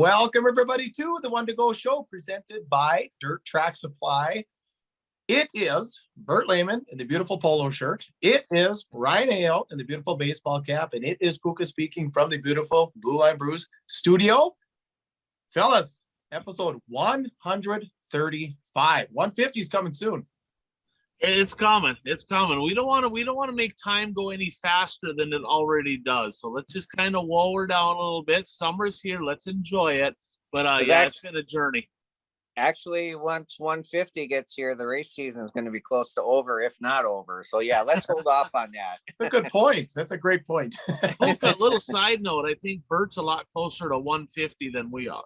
Welcome, everybody, to the One to Go show presented by Dirt Track Supply. It is Bert Lehman in the beautiful polo shirt. It is Ryan Hale in the beautiful baseball cap. And it is Puka speaking from the beautiful Blue Line Brews studio. Fellas, episode 135. 150 is coming soon. It's coming. It's coming. We don't want to make time go any faster than it already does. So let's just kind of lower down a little bit. Summer's here. Let's enjoy it. But yeah, it's been a journey. Actually, once 150 gets here, the race season is going to be close to over, if not over. So yeah, let's hold off on that. That's a good point. That's a great point. A little side note, I think Bert's a lot closer to 150 than we are.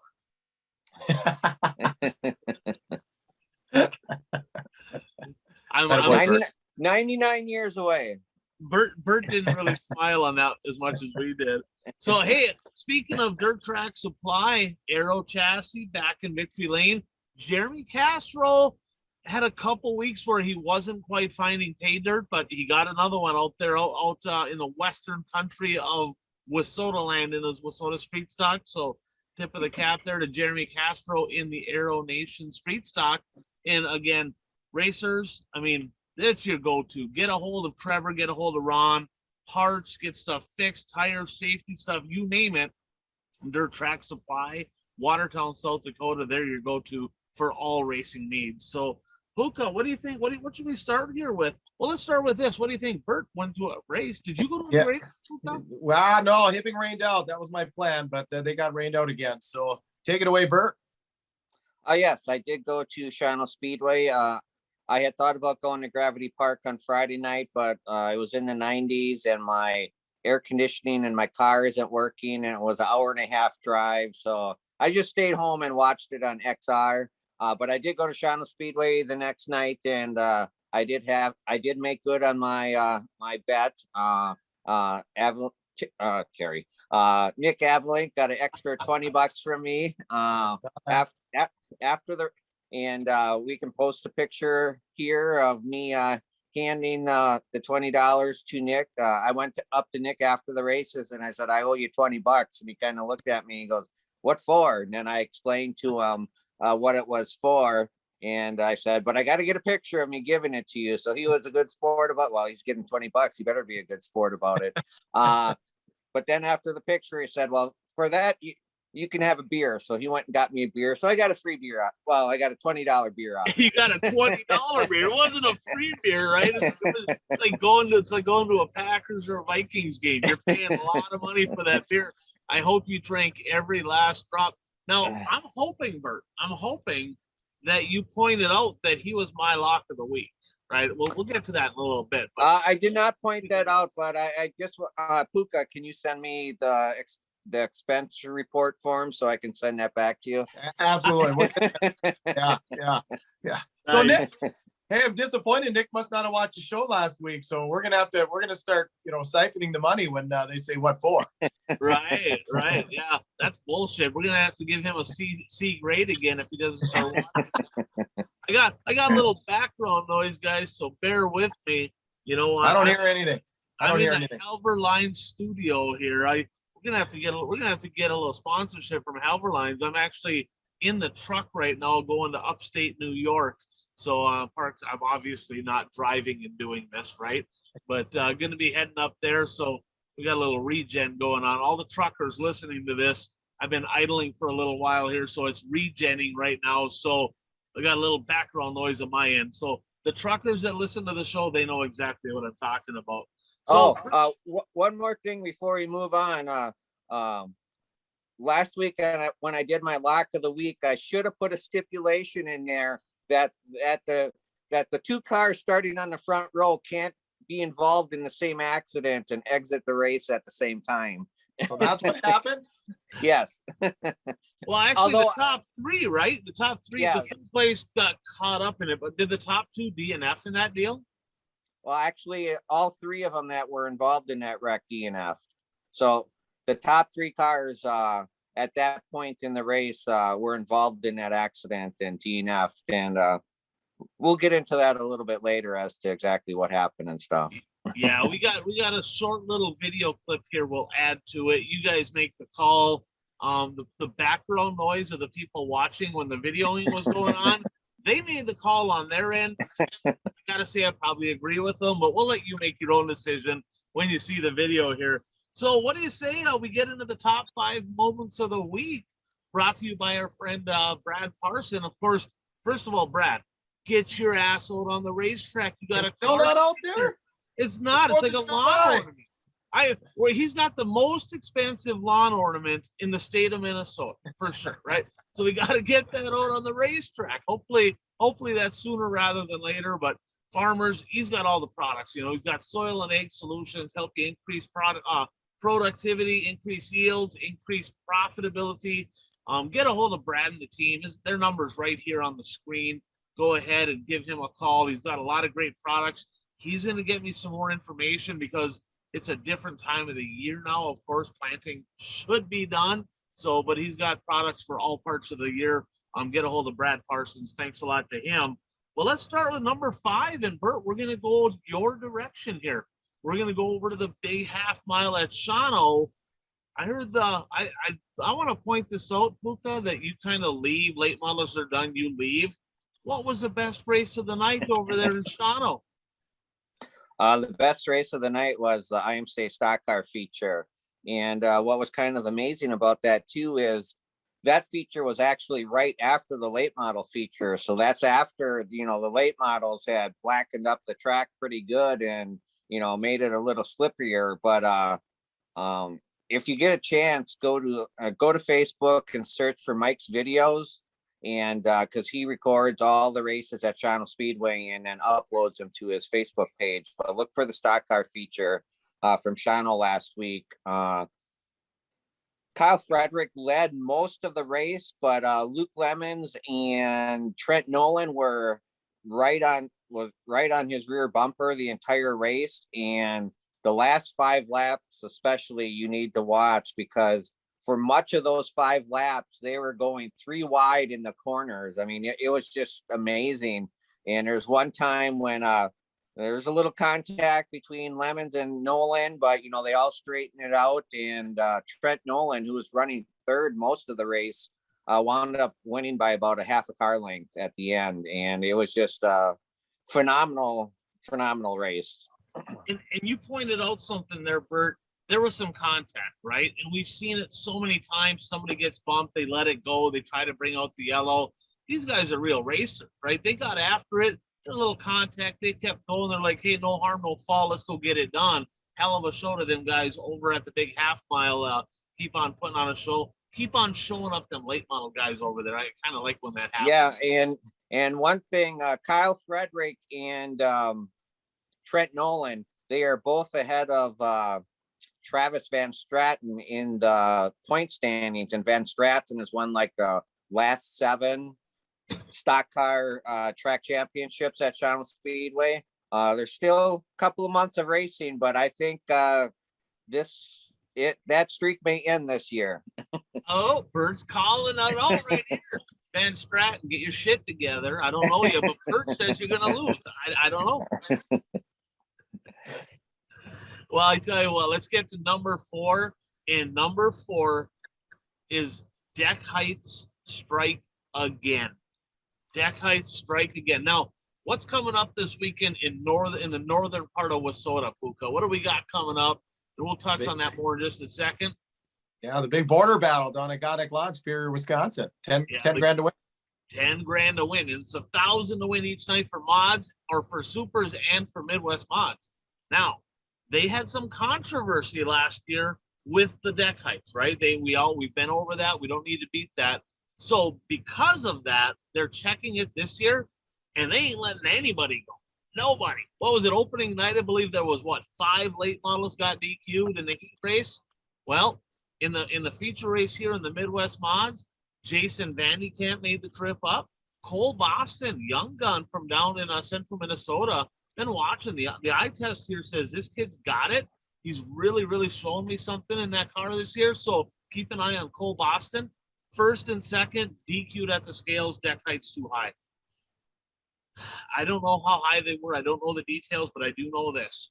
99 years away. Bert didn't really smile on that as much as we did. So, hey, speaking of Dirt Track Supply, Aero Chassis back in Victory Lane, Jeremy Castro had a couple weeks where he wasn't quite finding pay dirt, but he got another one out there out in the western country of Wissota land in his Wissota street stock. So tip of the cap there to Jeremy Castro in the Aero Nation street stock. And again, racers, I mean, that's your go-to. Get a hold of Trevor, get a hold of Ron, parts, get stuff fixed, tires, safety stuff, you name it. Dirt Track Supply, Watertown, South Dakota, they're your go-to for all racing needs. So, Puka, what do you think? What should we start here with? Well, let's start with this. What do you think? Bert went to a race. Did you go to a race, Puka? Well, no, Hibbing rained out. That was my plan, but they got rained out again. So take it away, Bert. Yes, I did go to Shawano Speedway. I had thought about going to Gravity Park on Friday night, but it was in the 90s and my air conditioning in my car isn't working, and it was an hour and a half drive. So I just stayed home and watched it on XR. But I did go to Shawano Speedway the next night, and I did make good on my my bet. Terry, Nick Avalink got an extra $20 from me after the. And we can post a picture here of me handing the $20 to Nick. I went up to Nick after the races and I said, I owe you $20. And he kind of looked at me and goes, what for? And then I explained to him what it was for. And I said, but I got to get a picture of me giving it to you. So he was a good sport about, well, he's getting $20. He better be a good sport about it. But then after the picture, he said, well, for that, you can have a beer. So he went and got me a beer. So I got a free beer out. Well, I got a $20 beer out. You got a $20 beer. It wasn't a free beer, right? It's like going to a Packers or a Vikings game. You're paying a lot of money for that beer. I hope you drank every last drop. Now, I'm hoping, Bert, that you pointed out that he was my lock of the week, right? We'll get to that in a little bit. I did not point that out, but I just, Puka, can you send me the expense report form so I can send that back to you? Absolutely. Yeah. So Nick, hey, I'm disappointed. Nick must not have watched the show last week. So we're gonna start, siphoning the money when they say what for. Right. Yeah, that's bullshit. We're gonna have to give him a C grade again if he doesn't start watching. I got a little background noise, guys, so bear with me. I don't hear anything. I'm in the Halver Line studio here. We're gonna have to get a little sponsorship from Halver Lines. I'm actually in the truck right now going to upstate New York. So Parks, I'm obviously not driving and doing this, right? But gonna be heading up there. So we got a little regen going on. All the truckers listening to this, I've been idling for a little while here, so it's regenning right now. So I got a little background noise on my end. So the truckers that listen to the show, they know exactly what I'm talking about. So, one more thing before we move on. Last week when I did my lock of the week, I should have put a stipulation in there that the two cars starting on the front row can't be involved in the same accident and exit the race at the same time. So that's what happened? Yes. Well, actually, the top three, right? The top three, yeah. The place got caught up in it, but did the top two DNF in that deal? Well, actually, all three of them that were involved in that wreck DNF. So the top three cars at that point in the race were involved in that accident and DNF. And we'll get into that a little bit later as to exactly what happened and stuff. Yeah, we got a short little video clip here we'll add to it. You guys make the call. The background noise of the people watching when the videoing was going on, they made the call on their end. I gotta say, I probably agree with them, but we'll let you make your own decision when you see the video here. So what do you say? We get into the top 5 moments of the week, brought to you by our friend Brad Parson. Of course, first of all, Brad, get your ass out on the racetrack. You got It's a still car not out there. It's not. It's like a 4th of lawn July. ornament. Where he's got the most expensive lawn ornament in the state of Minnesota for sure, right? So we got to get that out on the racetrack. Hopefully that's sooner rather than later. But farmers, he's got all the products. You know, he's got soil and egg solutions, help you increase productivity, increase yields, increase profitability. Get a hold of Brad and the team. Their number's right here on the screen. Go ahead and give him a call. He's got a lot of great products. He's going to get me some more information because it's a different time of the year now. Of course, planting should be done. So, but he's got products for all parts of the year. Get a hold of Brad Parsons. Thanks a lot to him. Well, let's start with number 5. And Bert, we're going to go your direction here. We're going to go over to the big half mile at Shawano. I heard I want to point this out, Puka, that you kind of leave. Late models are done. You leave. What was the best race of the night over there in Shawano? The best race of the night was the IMSA Stock Car feature. And what was kind of amazing about that too is that feature was actually right after the late model feature. So that's after, you know, the late models had blackened up the track pretty good and, you know, made it a little slipperier. But if you get a chance, go to Facebook and search for Mike's videos. And because he records all the races at Shawano Speedway and then uploads them to his Facebook page. But look for the stock car feature from Shawano last week. Kyle Frederick led most of the race, but Luke Lemons and Trent Nolan were right on his rear bumper the entire race. And the last 5 laps, especially, you need to watch because for much of those 5 laps, they were going 3 wide in the corners. I mean, it was just amazing. And there's one time when there's a little contact between Lemons and Nolan, but, you know, they all straightened it out. And Trent Nolan, who was running 3rd most of the race, wound up winning by about a half a car length at the end. And it was just a phenomenal race. And you pointed out something there, Bert. There was some contact, right? And we've seen it so many times. Somebody gets bumped, they let it go, they try to bring out the yellow. These guys are real racers, right? They got after it, a little contact, they kept going. They're like, hey, no harm, no foul, let's go get it done. Hell of a show to them guys over at the big half mile. Keep on putting on a show. Keep on showing up them late model guys over there. I kind of like when that happens. Yeah, and one thing, Kyle Frederick and Trent Nolan, they are both ahead of Travis Van Straten in the point standings, and Van Straten has won like the last 7 stock car track championships at Shawano Speedway. There's still a couple of months of racing, but I think that streak may end this year. Oh, Bert's calling it out right here. Van Straten, get your shit together. I don't know you, but Bert says you're gonna lose. I don't know. Well, I tell you what, let's get to number 4. And number 4 is Deck Heights Strike Again. Deck Heights Strike Again. Now, what's coming up this weekend in the northern part of Wissota, Puka? What do we got coming up? And we'll touch on that more in just a second. Yeah, the big border battle down at Goddick Lodge, Superior, Wisconsin. 10 grand to win. 10 grand to win. And it's $1,000 to win each night for mods or for supers and for Midwest mods. Now, they had some controversy last year with the deck heights, right? We've been over that. We don't need to beat that. So because of that, they're checking it this year, and they ain't letting anybody go. Nobody. What was it? Opening night, I believe there was 5 late models got DQ'd in the heat race. Well, in the feature race here in the Midwest mods, Jason Vandekamp made the trip up. Cole Boston, young gun from down in central Minnesota. Been watching the eye test here, says this kid's got it. He's really, really showing me something in that car this year. So keep an eye on Cole Boston. 1st and 2nd, DQ'd at the scales, deck heights too high. I don't know how high they were. I don't know the details, but I do know this.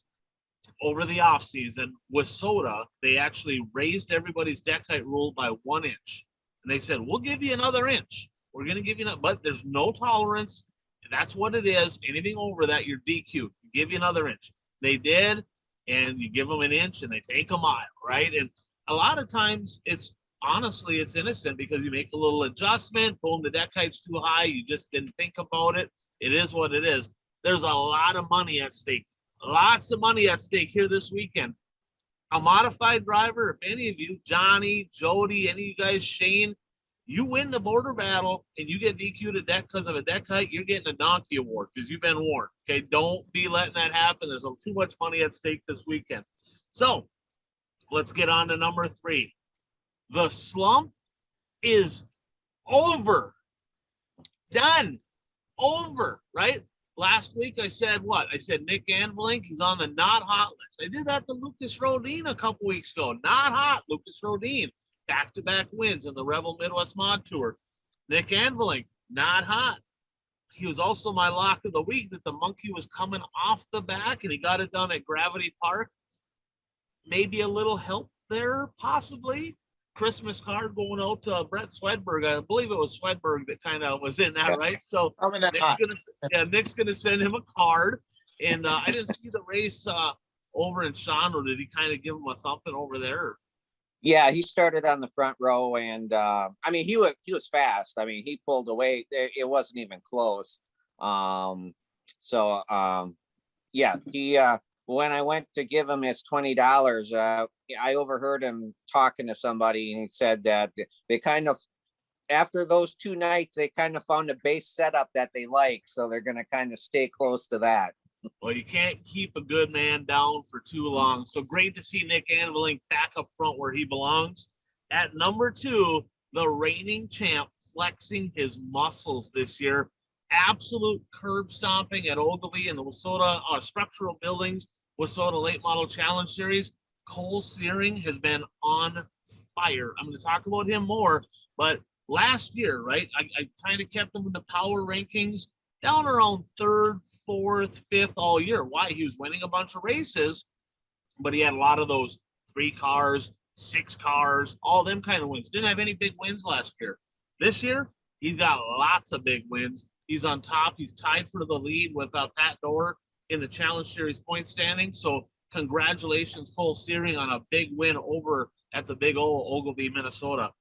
over the off season with Soda, they actually raised everybody's deck height rule by 1 inch. And they said, we'll give you another inch. We're going to give you that, but there's no tolerance. That's what it is. Anything over that, you're DQ. Give you another inch. They did, and you give them an inch and they take a mile, right? And a lot of times it's honestly, it's innocent because you make a little adjustment, boom, the deck height's too high. You just didn't think about it. It is what it is. There's a lot of money at stake. Lots of money at stake here this weekend. A modified driver, if any of you, Johnny, Jody, any of you guys, Shane, you win the border battle and you get DQ'd a deck because of a deck height, you're getting a donkey award because you've been warned. Okay, don't be letting that happen. There's too much money at stake this weekend. So let's get on to number 3. The slump is over. Done. Over, right? Last week I said what? I said Nick Anvelink, he's on the not hot list. I did that to Lucas Rodin a couple weeks ago. Not hot, Lucas Rodin. Back-to-back wins in the Rebel Midwest Mod Tour. Nick Anvelink, not hot. He was also my lock of the week that the monkey was coming off the back and he got it done at Gravity Park. Maybe a little help there, possibly. Christmas card going out to Brett Swedberg. I believe it was Swedberg that kind of was in that, right? So Nick's gonna send him a card. And I didn't see the race over in Shawano. Did he kind of give him a thumping over there? Yeah, he started on the front row, and I mean, he was fast. I mean, he pulled away. It wasn't even close. Yeah, he when I went to give him his $20, I overheard him talking to somebody, and he said that they kind of, after those 2 nights, they kind of found a base setup that they like, so they're going to kind of stay close to that. Well, you can't keep a good man down for too long. So great to see Nick Anvelink back up front where he belongs. At number 2, the reigning champ flexing his muscles this year. Absolute curb stomping at Ogilvie and the Wissota Structural Buildings Wissota Late Model Challenge Series. Cole Searing has been on fire. I'm going to talk about him more, but last year, right, I kind of kept him in the power rankings down around 3rd, 4th, 5th all year. Why? He was winning a bunch of races, but he had a lot of those 3 cars, 6 cars, all them kind of wins. Didn't have any big wins last year. This year, he's got lots of big wins. He's on top. He's tied for the lead with Pat Dorr in the Challenge Series point standing. So congratulations, Cole Searing, on a big win over at the big old Ogilvie, Minnesota.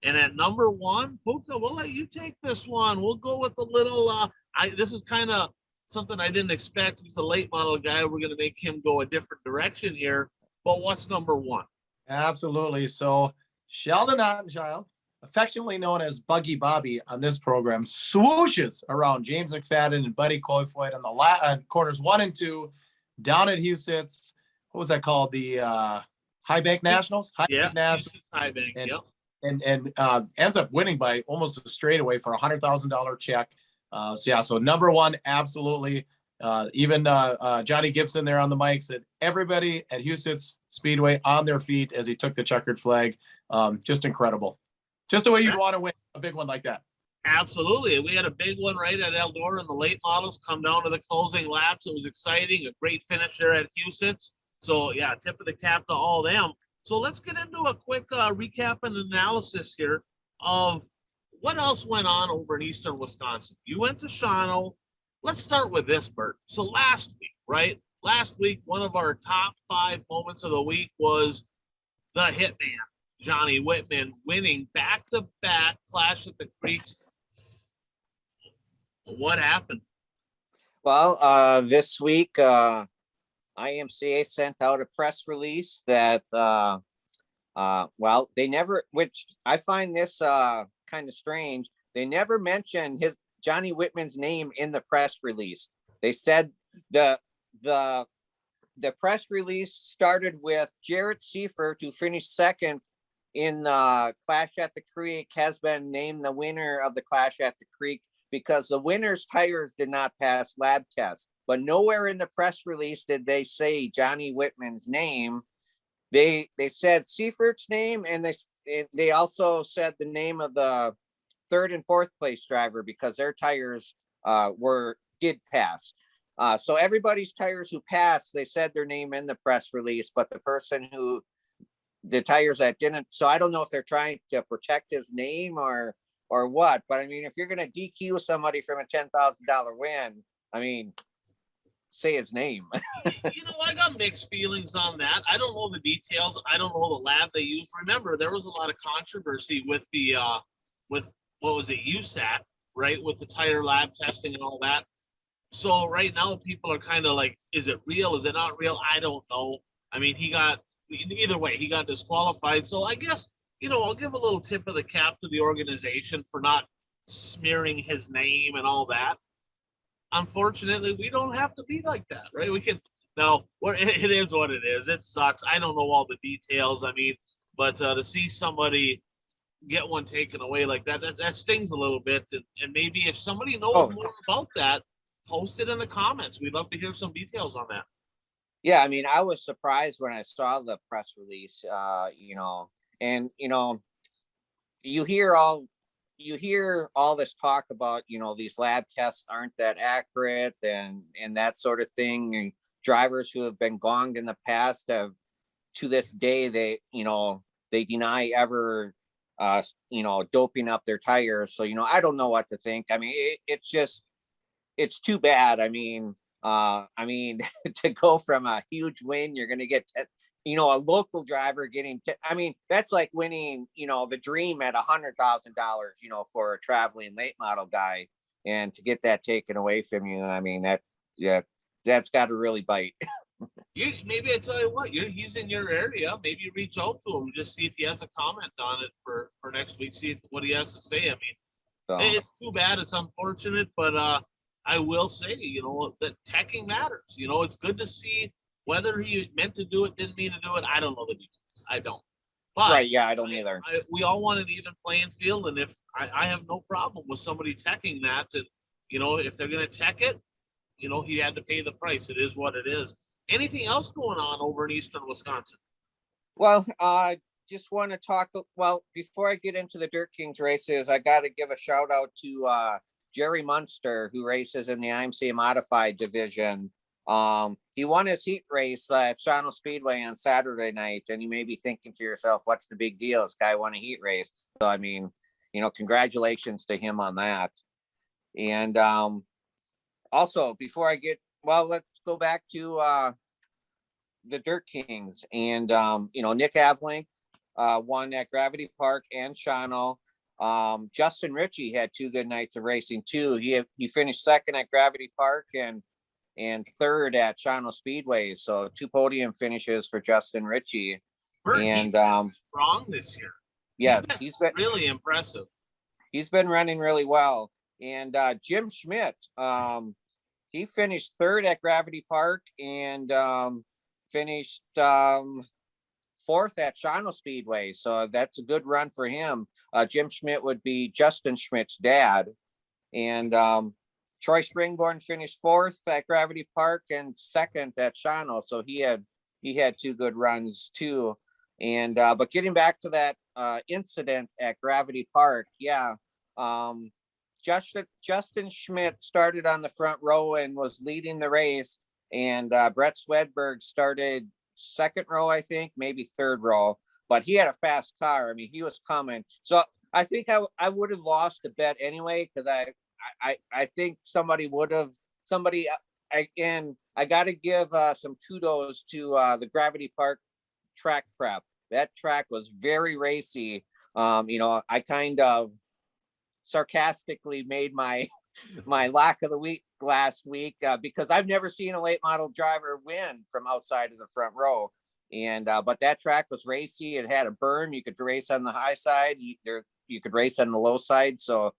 And at number 1, Puka, we'll let you take this one. We'll go with a little, this is kind of something I didn't expect. He's a late model guy. We're going to make him go a different direction here. But what's number 1? Absolutely. So Sheldon Ottenchild, affectionately known as Buggy Bobby on this program, swooshes around James McFadden and Buddy Koifoid on the corners 1 and 2 down at Huset's. What was that called? The High Bank Nationals? Bank Nationals. High Bank, and, and ends up winning by almost a straightaway for $100,000 check. So number 1, absolutely. Even Johnny Gibson there on the mic said everybody at Huset's Speedway on their feet as he took the checkered flag. Just incredible. Just the way you'd want to win a big one like that. Absolutely. We had a big one right at Eldora, and the late models come down to the closing laps. It was exciting. A great finish there at Huset's. So, yeah, tip of the cap to all them. So let's get into a quick recap and analysis here of what else went on over in Eastern Wisconsin. You went to Shawano. Let's start with this, Bert. So last week, right? Last week, one of our top 5 moments of the week was the Hitman, Johnny Whitman, winning back-to-back Clash at the Creeks. What happened? Well, this week, IMCA sent out a press release that, they never, which I find this kind of strange. They never mentioned Johnny Whitman's name in the press release. They said the press release started with Jarrett Seifert, who finished 2nd in Clash at the Creek, has been named the winner of the Clash at the Creek because the winner's tires did not pass lab tests. But nowhere in the press release did they say Johnny Whitman's name. They said Seifert's name, and they also said the name of the 3rd and 4th place driver because their tires did pass. So everybody's tires who passed, they said their name in the press release, but the tires that didn't. So I don't know if they're trying to protect his name or what. But I mean, if you're going to DQ somebody from a $10,000 win, I mean, say his name. I got mixed feelings on that. I don't know the details. I don't know the lab they used. Remember, there was a lot of controversy with the with what was it, USAT, right? With the tire lab testing and all that. So right now people are kind of like, is it real? Is it not real? I don't know. I mean, either way, he got disqualified. So I guess, I'll give a little tip of the cap to the organization for not smearing his name and all that. Unfortunately, we don't have to be like that, right? We can, no, it is what it is. It sucks. I don't know all the details. I mean, but to see somebody get one taken away like that stings a little bit. And maybe if somebody knows more about that, post it in the comments. We'd love to hear some details on that. Yeah, I mean, I was surprised when I saw the press release, and you hear all this talk about, these lab tests aren't that accurate and that sort of thing. And drivers who have been gonged in the past have, to this day, they deny ever, doping up their tires. So, I don't know what to think. I mean, it's too bad. I mean, to go from a huge win, you're going to get, a local driver getting, I mean, that's like winning, the dream at $100,000, for a traveling late model guy. And to get that taken away from you, I mean, that's got to really bite. Maybe I tell you what, he's in your area. Maybe reach out to him, just see if he has a comment on it for next week. See what he has to say. I mean, it's too bad. It's unfortunate, but I will say, that teching matters. It's good to see whether he meant to do it, didn't mean to do it. I don't know the details. I don't. But right, yeah, I don't either. We all want an even playing field, and if I have no problem with somebody teching that, and if they're going to tech it, he had to pay the price. It is what it is. Anything else going on over in eastern Wisconsin? Well, just want to talk. Well, before I get into the Dirt Kings races, I got to give a shout out to Jerry Munster, who races in the IMCA Modified division. He won his heat race at Shawano Speedway on Saturday night, and you may be thinking to yourself, what's the big deal? This guy won a heat race. So, I mean, congratulations to him on that. And also, before I let's go back to the Dirt Kings. And, Nick Avlink won at Gravity Park and Shawano. Justin Ritchie had 2 good nights of racing too. He finished second at Gravity Park and third at Shawano Speedway. So 2 podium finishes for Justin Ritchie. And strong this year. Yeah, he's been really impressive. He's been running really well. And Jim Schmidt, he finished third at Gravity Park and finished 4th at Shawano Speedway. So that's a good run for him. Jim Schmidt would be Justin Schmidt's dad. And Troy Springborn finished 4th at Gravity Park and 2nd at Shawano. So he had 2 good runs too. And but getting back to that incident at Gravity Park, Justin Schmidt started on the front row and was leading the race. And Brett Swedberg started 2nd row, I think, maybe 3rd row. But he had a fast car. I mean, he was coming. So I think I would have lost the bet anyway, because I think somebody again, I got to give some kudos to the Gravity Park track prep. That track was very racy. I kind of sarcastically made my lock of the week last week because I've never seen a late model driver win from outside of the front row. And but that track was racy. It had a berm. You could race on the high side. You could race on the low side. So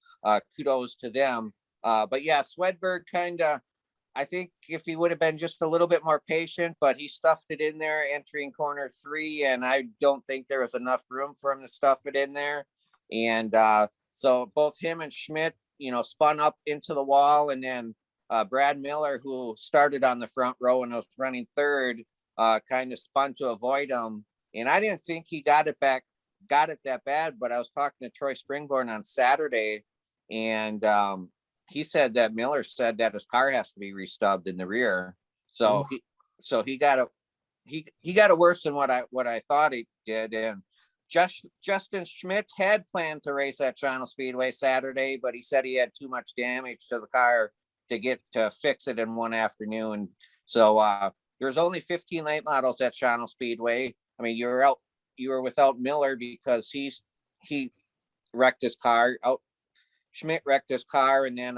kudos to them. But yeah, Swedberg I think if he would have been just a little bit more patient, but he stuffed it in there entering corner 3. And I don't think there was enough room for him to stuff it in there. And so both him and Schmidt, spun up into the wall. And then Brad Miller, who started on the front row and was running 3rd, kind of spun to avoid him. And I didn't think he got it that bad, but I was talking to Troy Springborn on Saturday, and he said that Miller said that his car has to be restubbed in the rear. So he got it worse than what I thought he did. And Justin Schmidt had planned to race at Toronto Speedway Saturday, but he said he had too much damage to the car to get to fix it in one afternoon. So there's only 15 late models at Toronto Speedway. I mean, you were without Miller because he wrecked his car. Schmidt wrecked his car, and then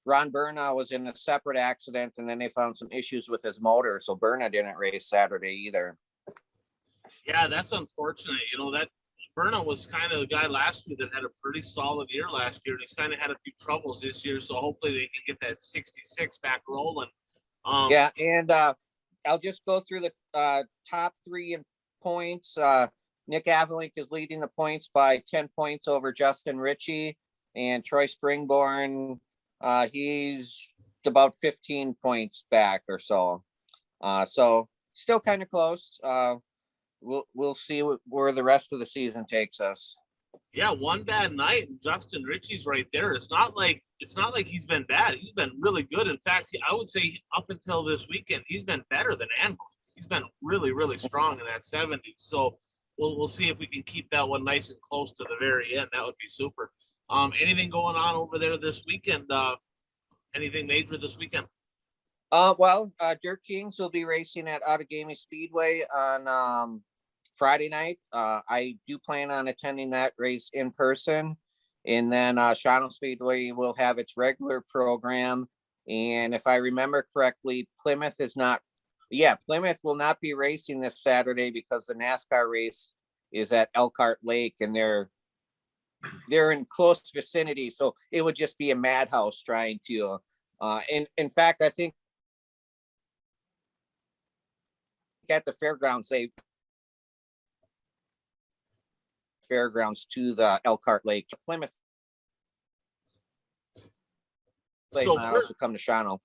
Ron Berna was in a separate accident, and then they found some issues with his motor. So Berna didn't race Saturday either. Yeah, that's unfortunate. You know, that Berna was kind of the guy last year that had a pretty solid year last year, and he's kind of had a few troubles this year. So hopefully they can get that 66 back rolling. Yeah, and I'll just go through the top three in points. Nick Avalink is leading the points by 10 points over Justin Ritchie, and Troy Springborn, he's about 15 points back or so. So still kind of close. We'll see where the rest of the season takes us. Yeah, one bad night and Justin Ritchie's right there. It's not like he's been bad. He's been really good. In fact, I would say up until this weekend, he's been better than Anvil. He's been really, really strong in that 70s. So we'll see if we can keep that one nice and close to the very end. That would be super. Anything going on over there this weekend? Anything major this weekend? Well, Dirt Kings will be racing at Outagamie Speedway on Friday night. I do plan on attending that race in person. And then Toronto Speedway will have its regular program. And if I remember correctly, Plymouth will not be racing this Saturday because the NASCAR race is at Elkhart Lake, and they're in close vicinity. So it would just be a madhouse trying to, in fact, I think at the fairgrounds, to the Elkhart Lake. Plymouth models will come to Toronto.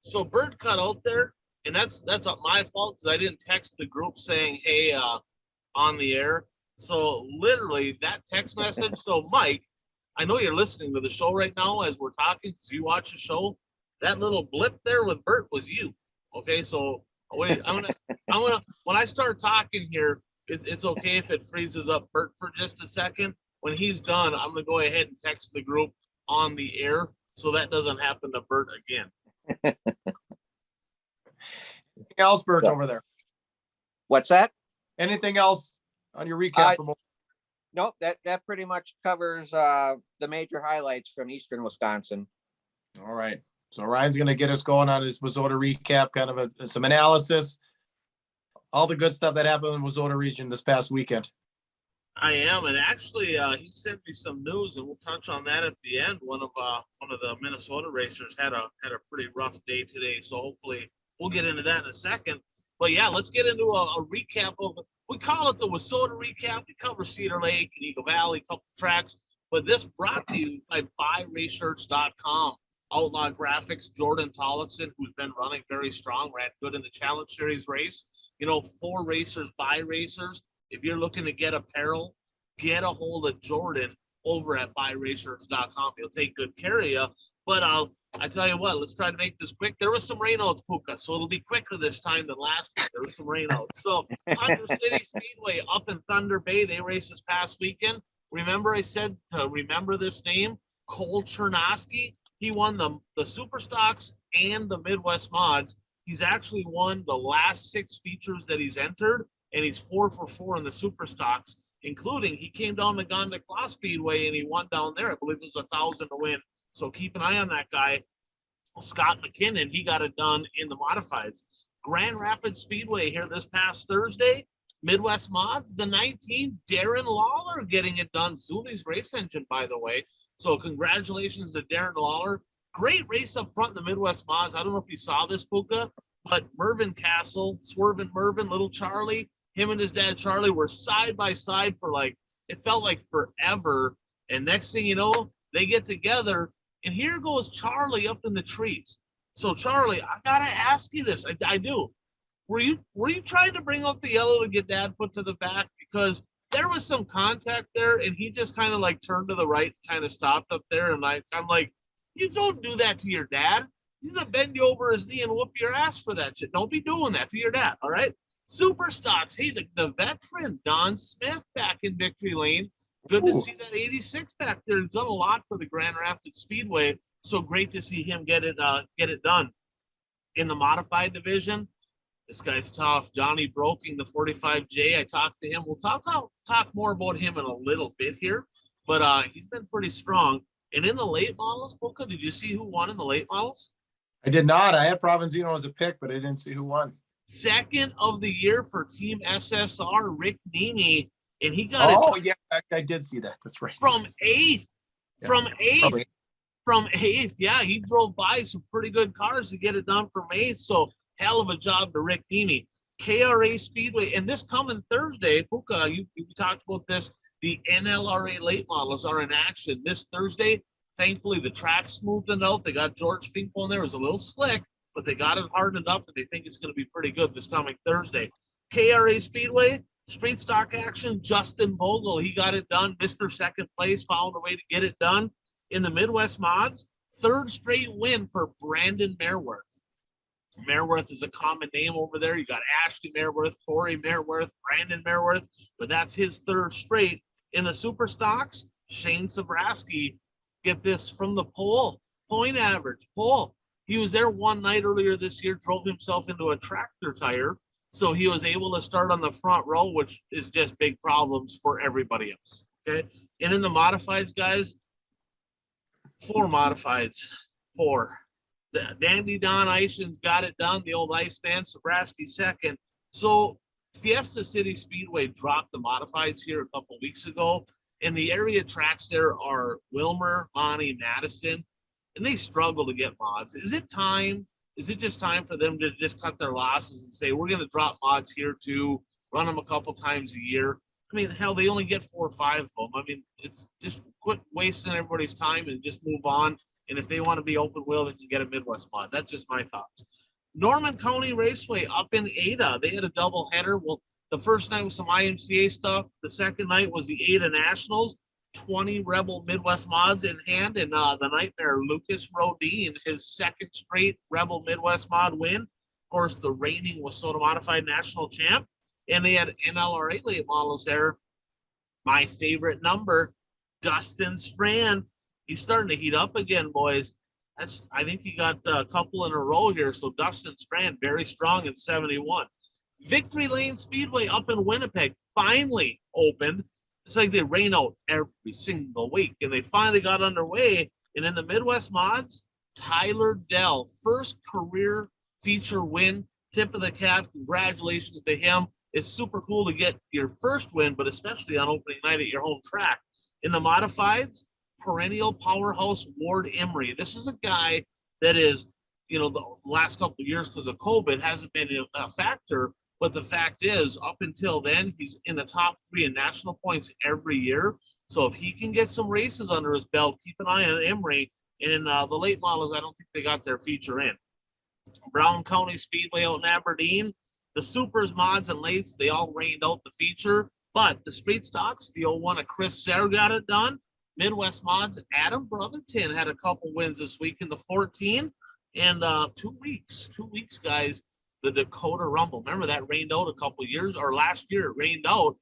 So Bert cut out there, and that's my fault because I didn't text the group saying, hey, on the air. So literally that text message. So Mike, I know you're listening to the show right now as we're talking because you watch the show. That little blip there with Bert was you. Okay, so wait, I'm gonna when I start talking here, it's okay if it freezes up Bert for just a second. When he's done, I'm gonna go ahead and text the group on the air so that doesn't happen to Bert again. Anything else, Bert, over there? What's that? Anything else on your recap? No, that pretty much covers the major highlights from Eastern Wisconsin. All right. So Ryan's going to get us going on his Wazota recap, kind of some analysis, all the good stuff that happened in the Wazota region this past weekend. I am, and actually, he sent me some news, and we'll touch on that at the end. One of the Minnesota racers had a pretty rough day today, so hopefully we'll get into that in a second. But yeah, let's get into a recap of. We call it the Wazota recap. We cover Cedar Lake and Eagle Valley, a couple tracks, but this brought to you by BuyRaceShirts.com. Outlaw Graphics, Jordan Tollefson, who's been running very strong, ran good in the Challenge Series race. You know, 4 racers, buy racers. If you're looking to get apparel, get a hold of Jordan over at BuyRaceShirts.com. He'll take good care of you. But I tell you what, let's try to make this quick. There was some rainouts, Puka, so it'll be quicker this time than last week. There was some rainouts. So Thunder City Speedway up in Thunder Bay, they raced this past weekend. Remember I said to remember this name? Cole Chernosky. He won the Super Stocks and the Midwest Mods. He's actually won the last 6 features that he's entered, and he's 4 for 4 in the Super Stocks, including he came down to Gondik Law Speedway and he won down there. I believe it was 1,000 to win. So keep an eye on that guy. Scott McKinnon, he got it done in the modifieds. Grand Rapids Speedway here this past Thursday. Midwest Mods, the 19, Darren Lawler getting it done. Zuli's race engine, by the way. So congratulations to Darren Lawler. Great race up front in the Midwest Mods. I don't know if you saw this, Puka, but Mervyn Castle, Swervin Mervyn, little Charlie, him and his dad Charlie were side by side for it felt like forever. And next thing you know, they get together, and here goes Charlie up in the trees. So Charlie, I gotta ask you this. I do. Were you trying to bring out the yellow to get dad put to the back? Because there was some contact there, and he just kind of turned to the right, kind of stopped up there, and I'm like, You don't do that to your dad. He's gonna bend you over his knee and whoop your ass for that shit. Don't be doing that to your dad. All right. Super stocks. Hey, the veteran Don Smith back in Victory Lane. Good to Ooh. see that 86 back there. He's done a lot for the Grand Rapids Speedway. So great to see him get it done. In the modified division, this guy's tough. Johnny Broking, the 45J. I talked to him. We'll talk more about him in a little bit here, but he's been pretty strong. And in the late models, Puka, did you see who won in the late models? I did not. I had Provenzino as a pick, but I didn't see who won. Second of the year for Team SSR, Rick Nemi, and he got it Oh, yeah, I did see that. That's right. from eighth. Yeah, From eighth. probably. From eighth. Yeah, he drove by some pretty good cars to get it done from eighth. So hell of a job to Rick Nemi. KRA Speedway, and this coming Thursday, Puka, we talked about this. The NLRA late models are in action this Thursday. Thankfully, the track smoothed it out. They got George Finkel in there. It was a little slick, but they got it hardened up, and they think it's going to be pretty good this coming Thursday. KRA Speedway, street stock action. Justin Vogel, he got it done. Mr. Second Place found a way to get it done. In the Midwest Mods, third straight win for Brandon Merworth. Merworth is a common name over there. You got Ashley Merworth, Corey Merworth, Brandon Merworth, but that's his third straight. In the super stocks, Shane Sabraski, get this from the pole, point average, pole. He was there one night earlier this year, drove himself into a tractor tire, so he was able to start on the front row, which is just big problems for everybody else, okay? And in the modifieds, guys, 4 modifieds, 4. Dandy Don Eishen's got it done. The old Iceman, Sabraski second. So Fiesta City Speedway dropped the modifieds here a couple weeks ago, and the area tracks there are Wilmer, Monty, Madison, and they struggle to get mods. Is it time? Is it just time for them to just cut their losses and say, we're going to drop mods here too, run them a couple times a year? I mean, hell, they only get 4 or 5 of them. I mean, it's just quit wasting everybody's time and just move on. And if they want to be open wheel, they can get a Midwest mod. That's just my thoughts. Norman County Raceway up in Ada, they had a double header. Well, the first night was some IMCA stuff. The second night was the Ada Nationals, 20 Rebel Midwest mods in hand. And the Nightmare, Lucas Rodin, his second straight Rebel Midwest mod win. Of course, the reigning Wissota Modified National Champ. And they had NLRA late models there. My favorite number, Dustin Strand. He's starting to heat up again, boys. I think he got a couple in a row here. So Dustin Strand, very strong in 71. Victory Lane Speedway up in Winnipeg finally opened. It's like they rain out every single week, and they finally got underway. And in the Midwest Mods, Tyler Dell, first career feature win. Tip of the cap. Congratulations to him. It's super cool to get your first win, but especially on opening night at your home track. In the modifieds, perennial powerhouse Ward Emery. This is a guy that is, you know, the last couple of years because of COVID hasn't been a factor, but the fact is up until then, he's in the top 3 in national points every year. So if he can get some races under his belt, keep an eye on Emery. In the late models, I don't think they got their feature in. Brown County Speedway out in Aberdeen, the supers, mods, and lates, they all rained out the feature, but the street stocks, the 01 of Chris Serre got it done. Midwest mods, Adam Brotherton had a couple wins this week in the 14, and 2 weeks, guys, the Dakota Rumble. Remember that rained out a couple years, or last year it rained out.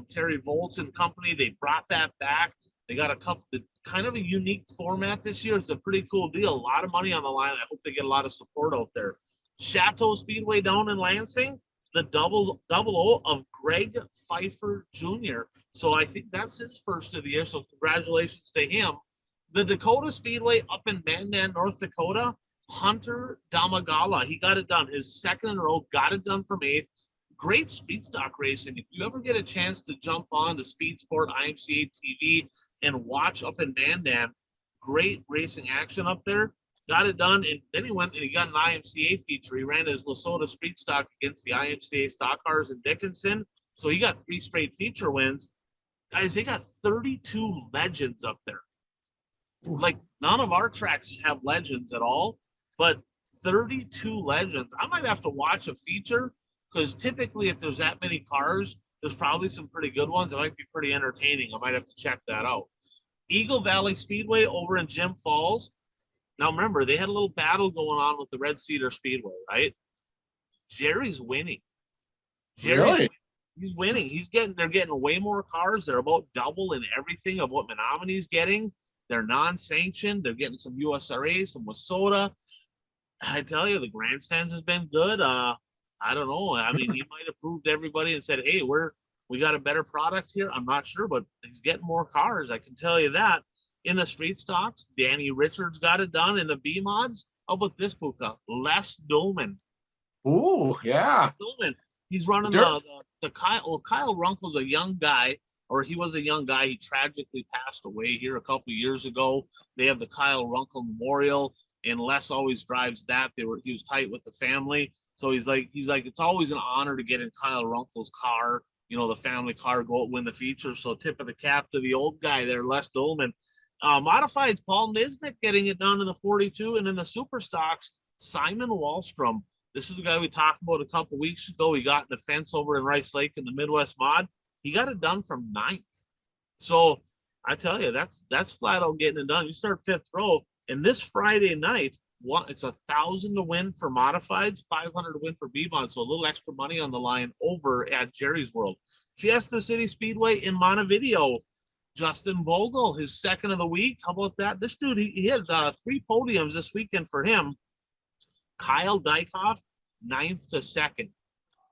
Terry Volts and company, they brought that back. They got a couple, kind of a unique format this year. It's a pretty cool deal. A lot of money on the line. I hope they get a lot of support out there. Chateau Speedway down in Lansing, the double O of Greg Pfeiffer Jr. So I think that's his first of the year. So congratulations to him. The Dakota Speedway up in Mandan, North Dakota, Hunter Damagala. He got it done. His second in a row, got it done from 8th. Great speed stock racing. If you ever get a chance to jump on to Speed Sport IMCA TV and watch up in Mandan, great racing action up there. Got it done, and then he went and he got an IMCA feature. He ran his Wissota Street Stock against the IMCA stock cars in Dickinson. So he got 3 straight feature wins. Guys, they got 32 legends up there. Like, none of our tracks have legends at all, but 32 legends. I might have to watch a feature, because typically if there's that many cars, there's probably some pretty good ones. It might be pretty entertaining. I might have to check that out. Eagle Valley Speedway over in Jim Falls, Now remember, they had a little battle going on with the Red Cedar Speedway, right? Jerry's winning. Really? He's winning. They're getting way more cars. They're about double in everything of what Menominee's getting. They're non-sanctioned. They're getting some USRA, some Wasota. I tell you, the grandstands has been good. I don't know. I mean, he might have proved everybody and said, hey, we got a better product here. I'm not sure, but he's getting more cars. I can tell you that. In the street stocks, Danny Richards got it done. In the B mods, how about this, Puka? Les Dolman. Ooh, yeah. Dolman. He's running the Kyle. Well, Kyle Runkle's a young guy, or he was a young guy. He tragically passed away here a couple of years ago. They have the Kyle Runkle Memorial, and Les always drives that. He was tight with the family. So he's like, it's always an honor to get in Kyle Runkle's car, you know, the family car, go win the feature. So tip of the cap to the old guy there, Les Dolman. Modifieds, Paul Nisnik getting it done in the 42, and in the super stocks, Simon Wallstrom. This is the guy we talked about a couple weeks ago. He got in the fence over in Rice Lake in the Midwest Mod. He got it done from 9th. So I tell you, that's flat out getting it done. You start 5th row, and this Friday night, it's 1,000 to win for modifieds, 500 to win for B-Mod. So a little extra money on the line over at Jerry's World. Fiesta City Speedway in Montevideo. Justin Vogel, his second of the week. How about that? This dude, he had 3 podiums this weekend for him. Kyle Dykoff, 9th to 2nd.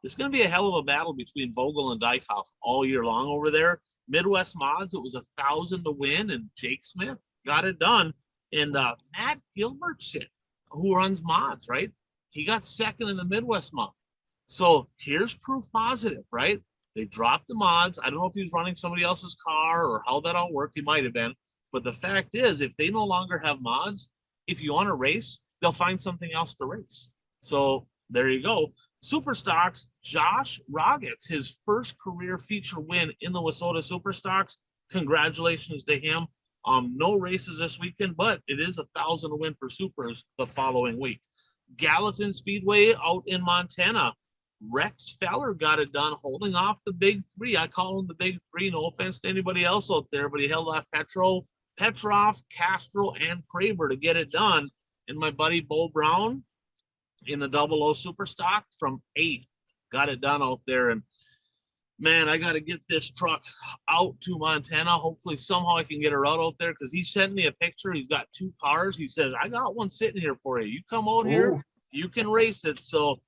It's going to be a hell of a battle between Vogel and Dykoff all year long over there. Midwest Mods, it was 1,000 to win, and Jake Smith got it done. And Matt Gilbertson, who runs mods, right? He got 2nd in the Midwest Mod. So here's proof positive, right? They dropped the mods. I don't know if he was running somebody else's car or how that all worked. He might have been. But the fact is, if they no longer have mods, if you want to race, they'll find something else to race. So there you go. Super stocks, Josh Rockets, his first career feature win in the Wasota Super Stocks. Congratulations to him. No races this weekend, but it is 1,000 to win for supers the following week. Gallatin Speedway out in Montana. Rex Feller got it done, holding off the big 3. I call him the big 3. No offense to anybody else out there, but he held off Petrov, Castro, and Kraber to get it done. And my buddy Bo Brown in the 00 Super Stock from 8th got it done out there. And man, I got to get this truck out to Montana. Hopefully somehow I can get her out there, because he sent me a picture. He's got 2 cars. He says, I got one sitting here for you. You come out here, you can race it. So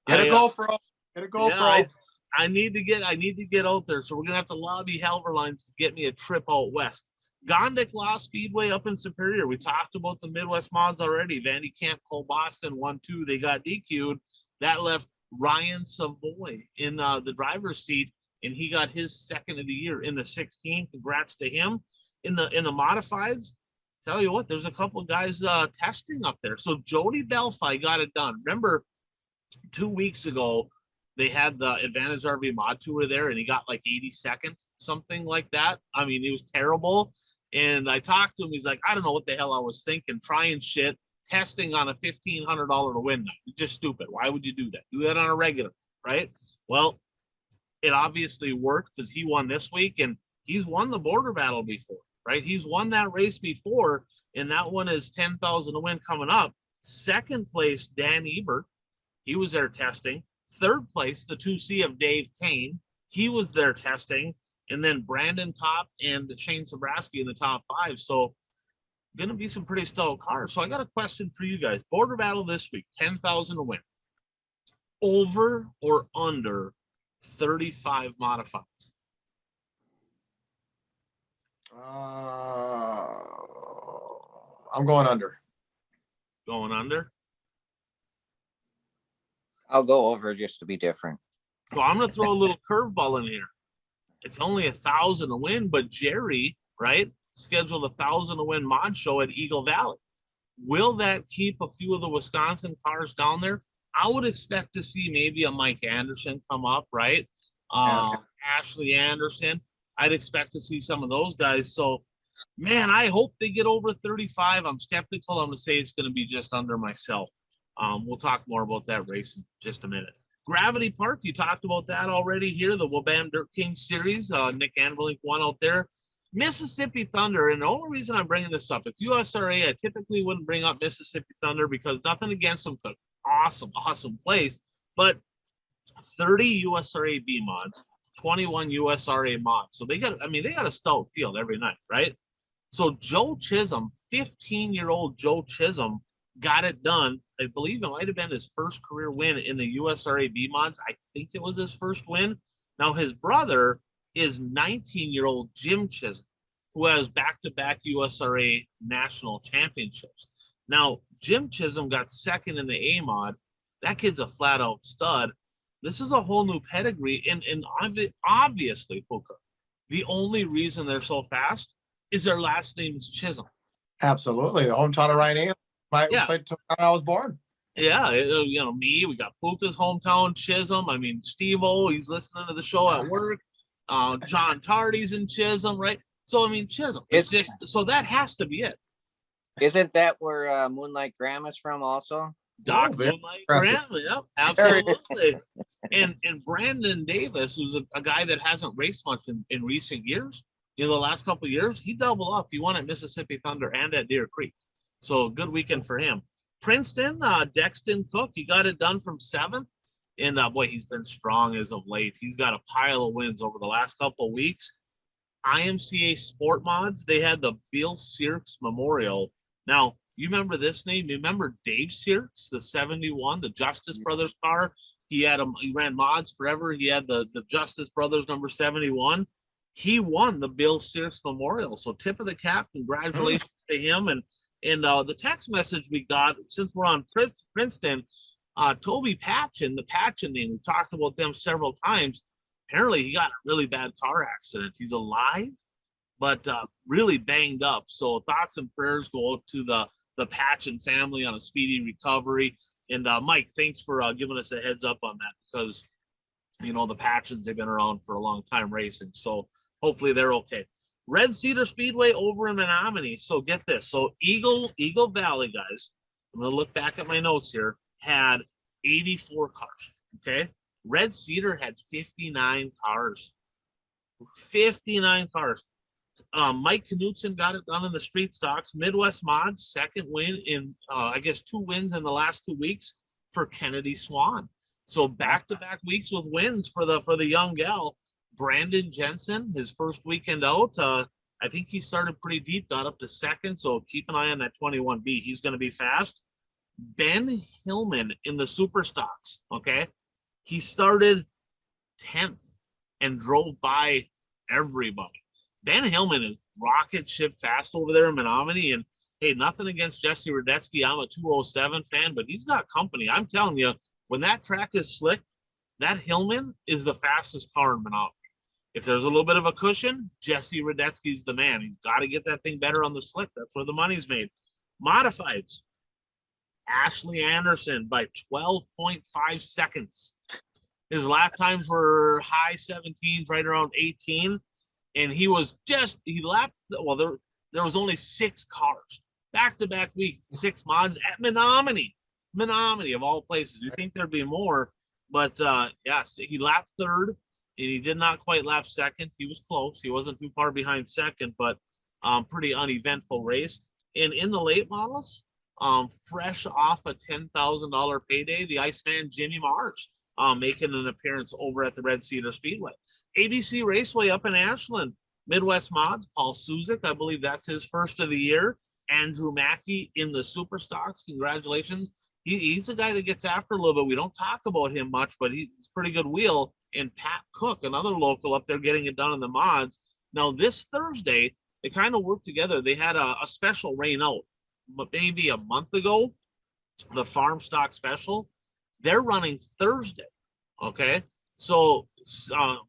get a GoPro. Get a GoPro. Yeah, I need to get out there. So we're gonna have to lobby Halverlines to get me a trip out west. Gondik Law Speedway up in Superior. We talked about the Midwest Mods already. Vandy Camp, Cole Boston, 1-2. They got DQ'd. That left Ryan Savoy in the driver's seat, and he got his 2nd of the year in the 16. Congrats to him. In the modifieds, tell you what, there's a couple of guys testing up there. So Jody Belfi got it done. Remember, 2 weeks ago, they had the Advantage RV Mod Tour there, and he got like 82nd, something like that. I mean, he was terrible. And I talked to him. He's like, I don't know what the hell I was thinking, trying shit, testing on a $1,500 to win night. Just stupid. Why would you do that? Do that on a regular, right? Well, it obviously worked, because he won this week, and he's won the border battle before, right? He's won that race before, and that one is 10,000 to win coming up. 2nd place, Dan Ebert. He was there testing. 3rd place, the 2C of Dave Kane. He was there testing. And then Brandon Top and Shane Sobraski in the top 5. So going to be some pretty stout cars. So I got a question for you guys. Border battle this week, 10,000 to win. Over or under 35 modifieds? I'm going under. Going under? I'll go over just to be different. So I'm going to throw a little curveball in here. It's only 1,000 to win, but Jerry, right, scheduled 1,000 to win mod show at Eagle Valley. Will that keep a few of the Wisconsin cars down there? I would expect to see maybe a Mike Anderson come up, right? Ashley Anderson. I'd expect to see some of those guys. So, man, I hope they get over 35. I'm skeptical. I'm going to say it's going to be just under myself. We'll talk more about that race in just a minute. Gravity Park, you talked about that already here, the Wabam Dirt King Series. Nick Anverlink won out there. Mississippi Thunder, and the only reason I'm bringing this up, it's USRA. I typically wouldn't bring up Mississippi Thunder because nothing against them. It's an awesome, awesome place. But 30 USRA B mods, 21 USRA mods. So they got a stout field every night, right? So Joe Chisholm, 15-year-old Joe Chisholm, got it done. I believe it might have been his first career win in the USRA B mods. I think it was his first win. Now his brother is 19-year-old Jim Chisholm, who has back-to-back USRA national championships. Now, Jim Chisholm got second in the A mod. That kid's a flat-out stud. This is a whole new pedigree, and obviously, Puka, the only reason they're so fast is their last name is Chisholm. Absolutely. The hometown of Ryan Hale. Yeah. Played till I was born. Yeah, we got Puka's hometown, Chisholm. I mean, Steve-O, he's listening to the show at work. John Tardy's in Chisholm, right? So, I mean, Chisholm. So that has to be it. Isn't that where Moonlight Graham is from also? Doc very Moonlight Graham, yep, absolutely. And Brandon Davis, who's a guy that hasn't raced much in recent years, the last couple of years, he doubled up. He won at Mississippi Thunder and at Deer Creek. So good weekend for him. Princeton, Dexton Cook, he got it done from 7th. And boy, he's been strong as of late. He's got a pile of wins over the last couple of weeks. IMCA Sport Mods, they had the Bill Sierks Memorial. Now, you remember this name? You remember Dave Sierks, the 71, the Justice Brothers car? He ran mods forever. He had the Justice Brothers number 71. He won the Bill Sierks Memorial. So tip of the cap, congratulations to him. And the text message we got, since we're on Princeton, Toby Patchen, the Patchen name, we've talked about them several times. Apparently he got a really bad car accident. He's alive, but really banged up. So thoughts and prayers go out to the Patchen family on a speedy recovery. And Mike, thanks for giving us a heads up on that, because the Patchens, they've been around for a long time racing. So hopefully they're okay. Red Cedar Speedway over in Menominee. So get this. So Eagle Valley, guys, I'm going to look back at my notes here, had 84 cars. Okay. Red Cedar had 59 cars. 59 cars. Mike Knutson got it done in the street stocks. Midwest Mods, second win in, 2 wins in the last 2 weeks for Kennedy Swan. So back-to-back weeks with wins for the young gal. Brandon Jensen, his first weekend out, I think he started pretty deep, got up to second. So keep an eye on that 21B. He's going to be fast. Ben Hillman in the super stocks. Okay. He started 10th and drove by everybody. Ben Hillman is rocket ship fast over there in Menominee. And hey, nothing against Jesse Radetzky. I'm a 207 fan, but he's got company. I'm telling you, when that track is slick, that Hillman is the fastest car in Menominee. If there's a little bit of a cushion, Jesse Radetzky's the man. He's got to get that thing better on the slick. That's where the money's made. Modifieds. Ashley Anderson by 12.5 seconds. His lap times were high 17s, right around 18. And he lapped, there was only 6 cars. Back-to-back week, 6 mods at Menominee. Menominee, of all places. You'd think there'd be more. But, yes, he lapped 3rd. And he did not quite lap 2nd. He was close. He wasn't too far behind 2nd, but pretty uneventful race. And in the late models, fresh off a $10,000 payday, the Iceman Jimmy March making an appearance over at the Red Cedar Speedway. ABC Raceway up in Ashland, Midwest Mods, Paul Suzik, I believe that's his first of the year. Andrew Mackey in the super stocks, congratulations. He's a guy that gets after a little bit. We don't talk about him much, but he's a pretty good wheel. And Pat Cook, another local up there getting it done in the mods. Now this Thursday, they kind of worked together. They had a special rain out, but maybe a month ago, the farm stock special, they're running Thursday. Okay. So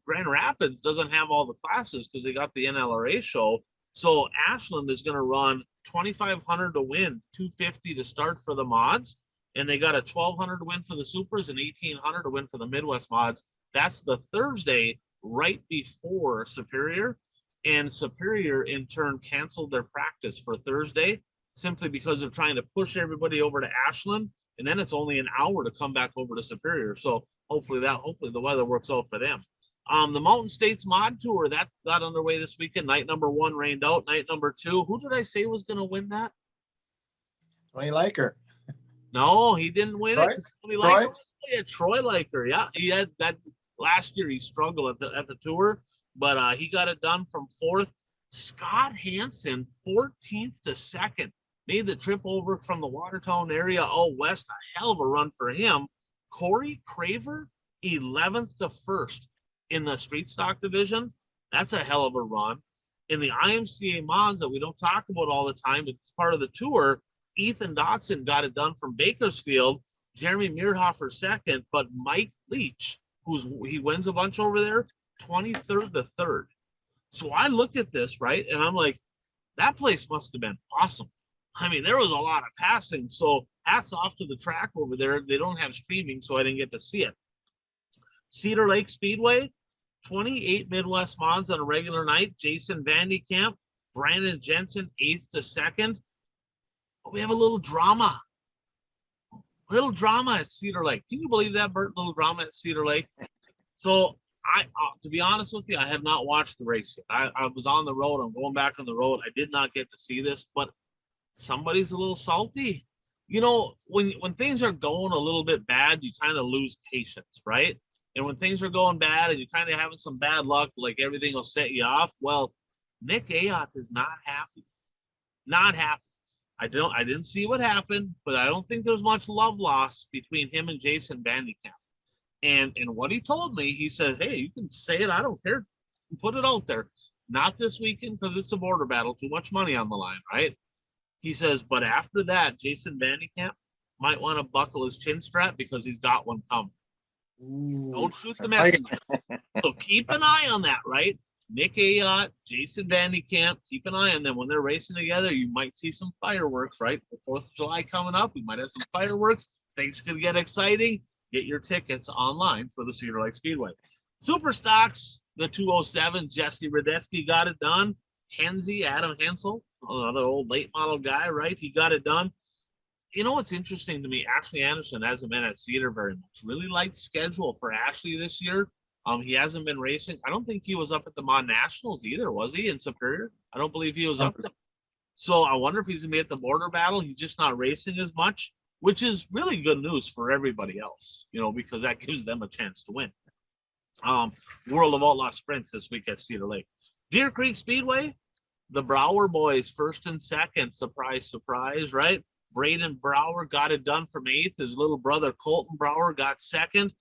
Grand Rapids doesn't have all the classes because they got the NLRA show. So Ashland is going to run 2,500 to win, 250 to start for the mods. And they got a 1,200 to win for the supers and 1,800 to win for the Midwest mods. That's the Thursday right before Superior. And Superior in turn canceled their practice for Thursday simply because they're trying to push everybody over to Ashland. And then it's only an hour to come back over to Superior. So hopefully the weather works out for them. The Mountain States Mod Tour, that got underway this weekend. Night number 1 rained out. Night number 2, who did I say was going to win that? Tony Liker. No, he didn't win Troy? it. 'Cause Tony Troy? Liker, yeah, Troy Liker. Yeah, he had that last year. He struggled at the tour, but he got it done from 4th. Scott Hansen, 14th to 2nd, made the trip over from the Watertown area all west. A hell of a run for him. Corey Craver, 11th to 1st in the street stock division. That's a hell of a run. In the IMCA mods that we don't talk about all the time, but it's part of the tour, Ethan Dotson got it done from Bakersfield. Jeremy Meerhofer 2nd, but Mike Leach, he wins a bunch over there, 23rd to 3rd. So I look at this, right, and I'm like, that place must have been awesome. I mean, there was a lot of passing, so hats off to the track over there. They don't have streaming, so I didn't get to see it. Cedar Lake Speedway, 28 Midwest mods on a regular night. Jason Vandekamp, Brandon Jensen, 8th to 2nd. But we have a little drama. Little drama at Cedar Lake. Can you believe that, Bert? Little drama at Cedar Lake. So to be honest with you, I have not watched the race yet. I was on the road. I'm going back on the road. I did not get to see this, but somebody's a little salty. You know, when things are going a little bit bad, you kind of lose patience, right? And when things are going bad and you're kind of having some bad luck, like everything will set you off. Well, Nick Ayotte is not happy. Not happy. I didn't see what happened, but I don't think there's much love lost between him and Jason Vandekamp. And what he told me, he says, hey, you can say it. I don't care. Put it out there. Not this weekend because it's a border battle. Too much money on the line, right? He says, but after that, Jason Vandekamp might want to buckle his chin strap because he's got one coming. Ooh. Don't shoot the messenger. So keep an eye on that, right? Nick Ayotte, Jason Vandekamp, keep an eye on them. When they're racing together, you might see some fireworks, right? The 4th of July coming up. We might have some fireworks. Things could get exciting. Get your tickets online for the Cedar Lake Speedway. Super Stocks, the 207, Jesse Radesky got it done. Henze, Adam Hensel, another old late model guy, right? He got it done. You know what's interesting to me? Ashley Anderson hasn't been at Cedar very much. Really light schedule for Ashley this year. He hasn't been racing. I don't think he was up at the Mod Nationals either, was he, in Superior? I don't believe he was up there. So I wonder if he's going to be at the border battle. He's just not racing as much, which is really good news for everybody else, you know, because that gives them a chance to win. World of Outlaw Sprints this week at Cedar Lake. Deer Creek Speedway, the Brower boys, 1st and 2nd. Surprise, surprise, right? Braden Brower got it done from 8th. His little brother, Colton Brower, got 2nd.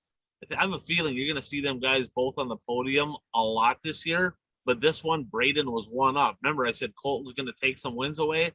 I have a feeling you're going to see them guys both on the podium a lot this year. But this one, Braden was one up. Remember, I said Colton's going to take some wins away.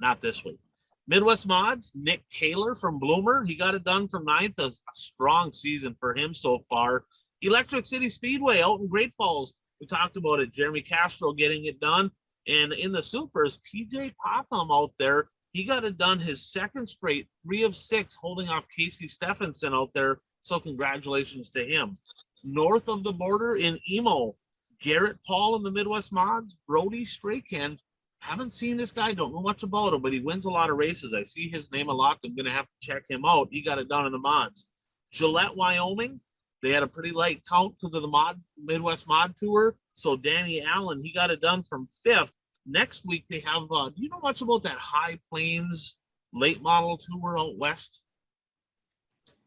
Not this week. Midwest Mods, Nick Kaler from Bloomer. He got it done from 9th. A strong season for him so far. Electric City Speedway out in Great Falls. We talked about it. Jeremy Castro getting it done. And in the Supers, PJ Popham out there. He got it done his 2nd straight, 3 of 6, holding off Casey Stephenson out there. So congratulations to him. North of the border in Emo, Garrett Paul in the Midwest Mods, Brody Strayken. Haven't seen this guy, don't know much about him, but he wins a lot of races. I see his name a lot. I'm going to have to check him out. He got it done in the mods. Gillette, Wyoming, they had a pretty light count because of the Midwest Mod Tour. So Danny Allen, he got it done from 5th. Next week, they have, do you know much about that High Plains late model tour out west?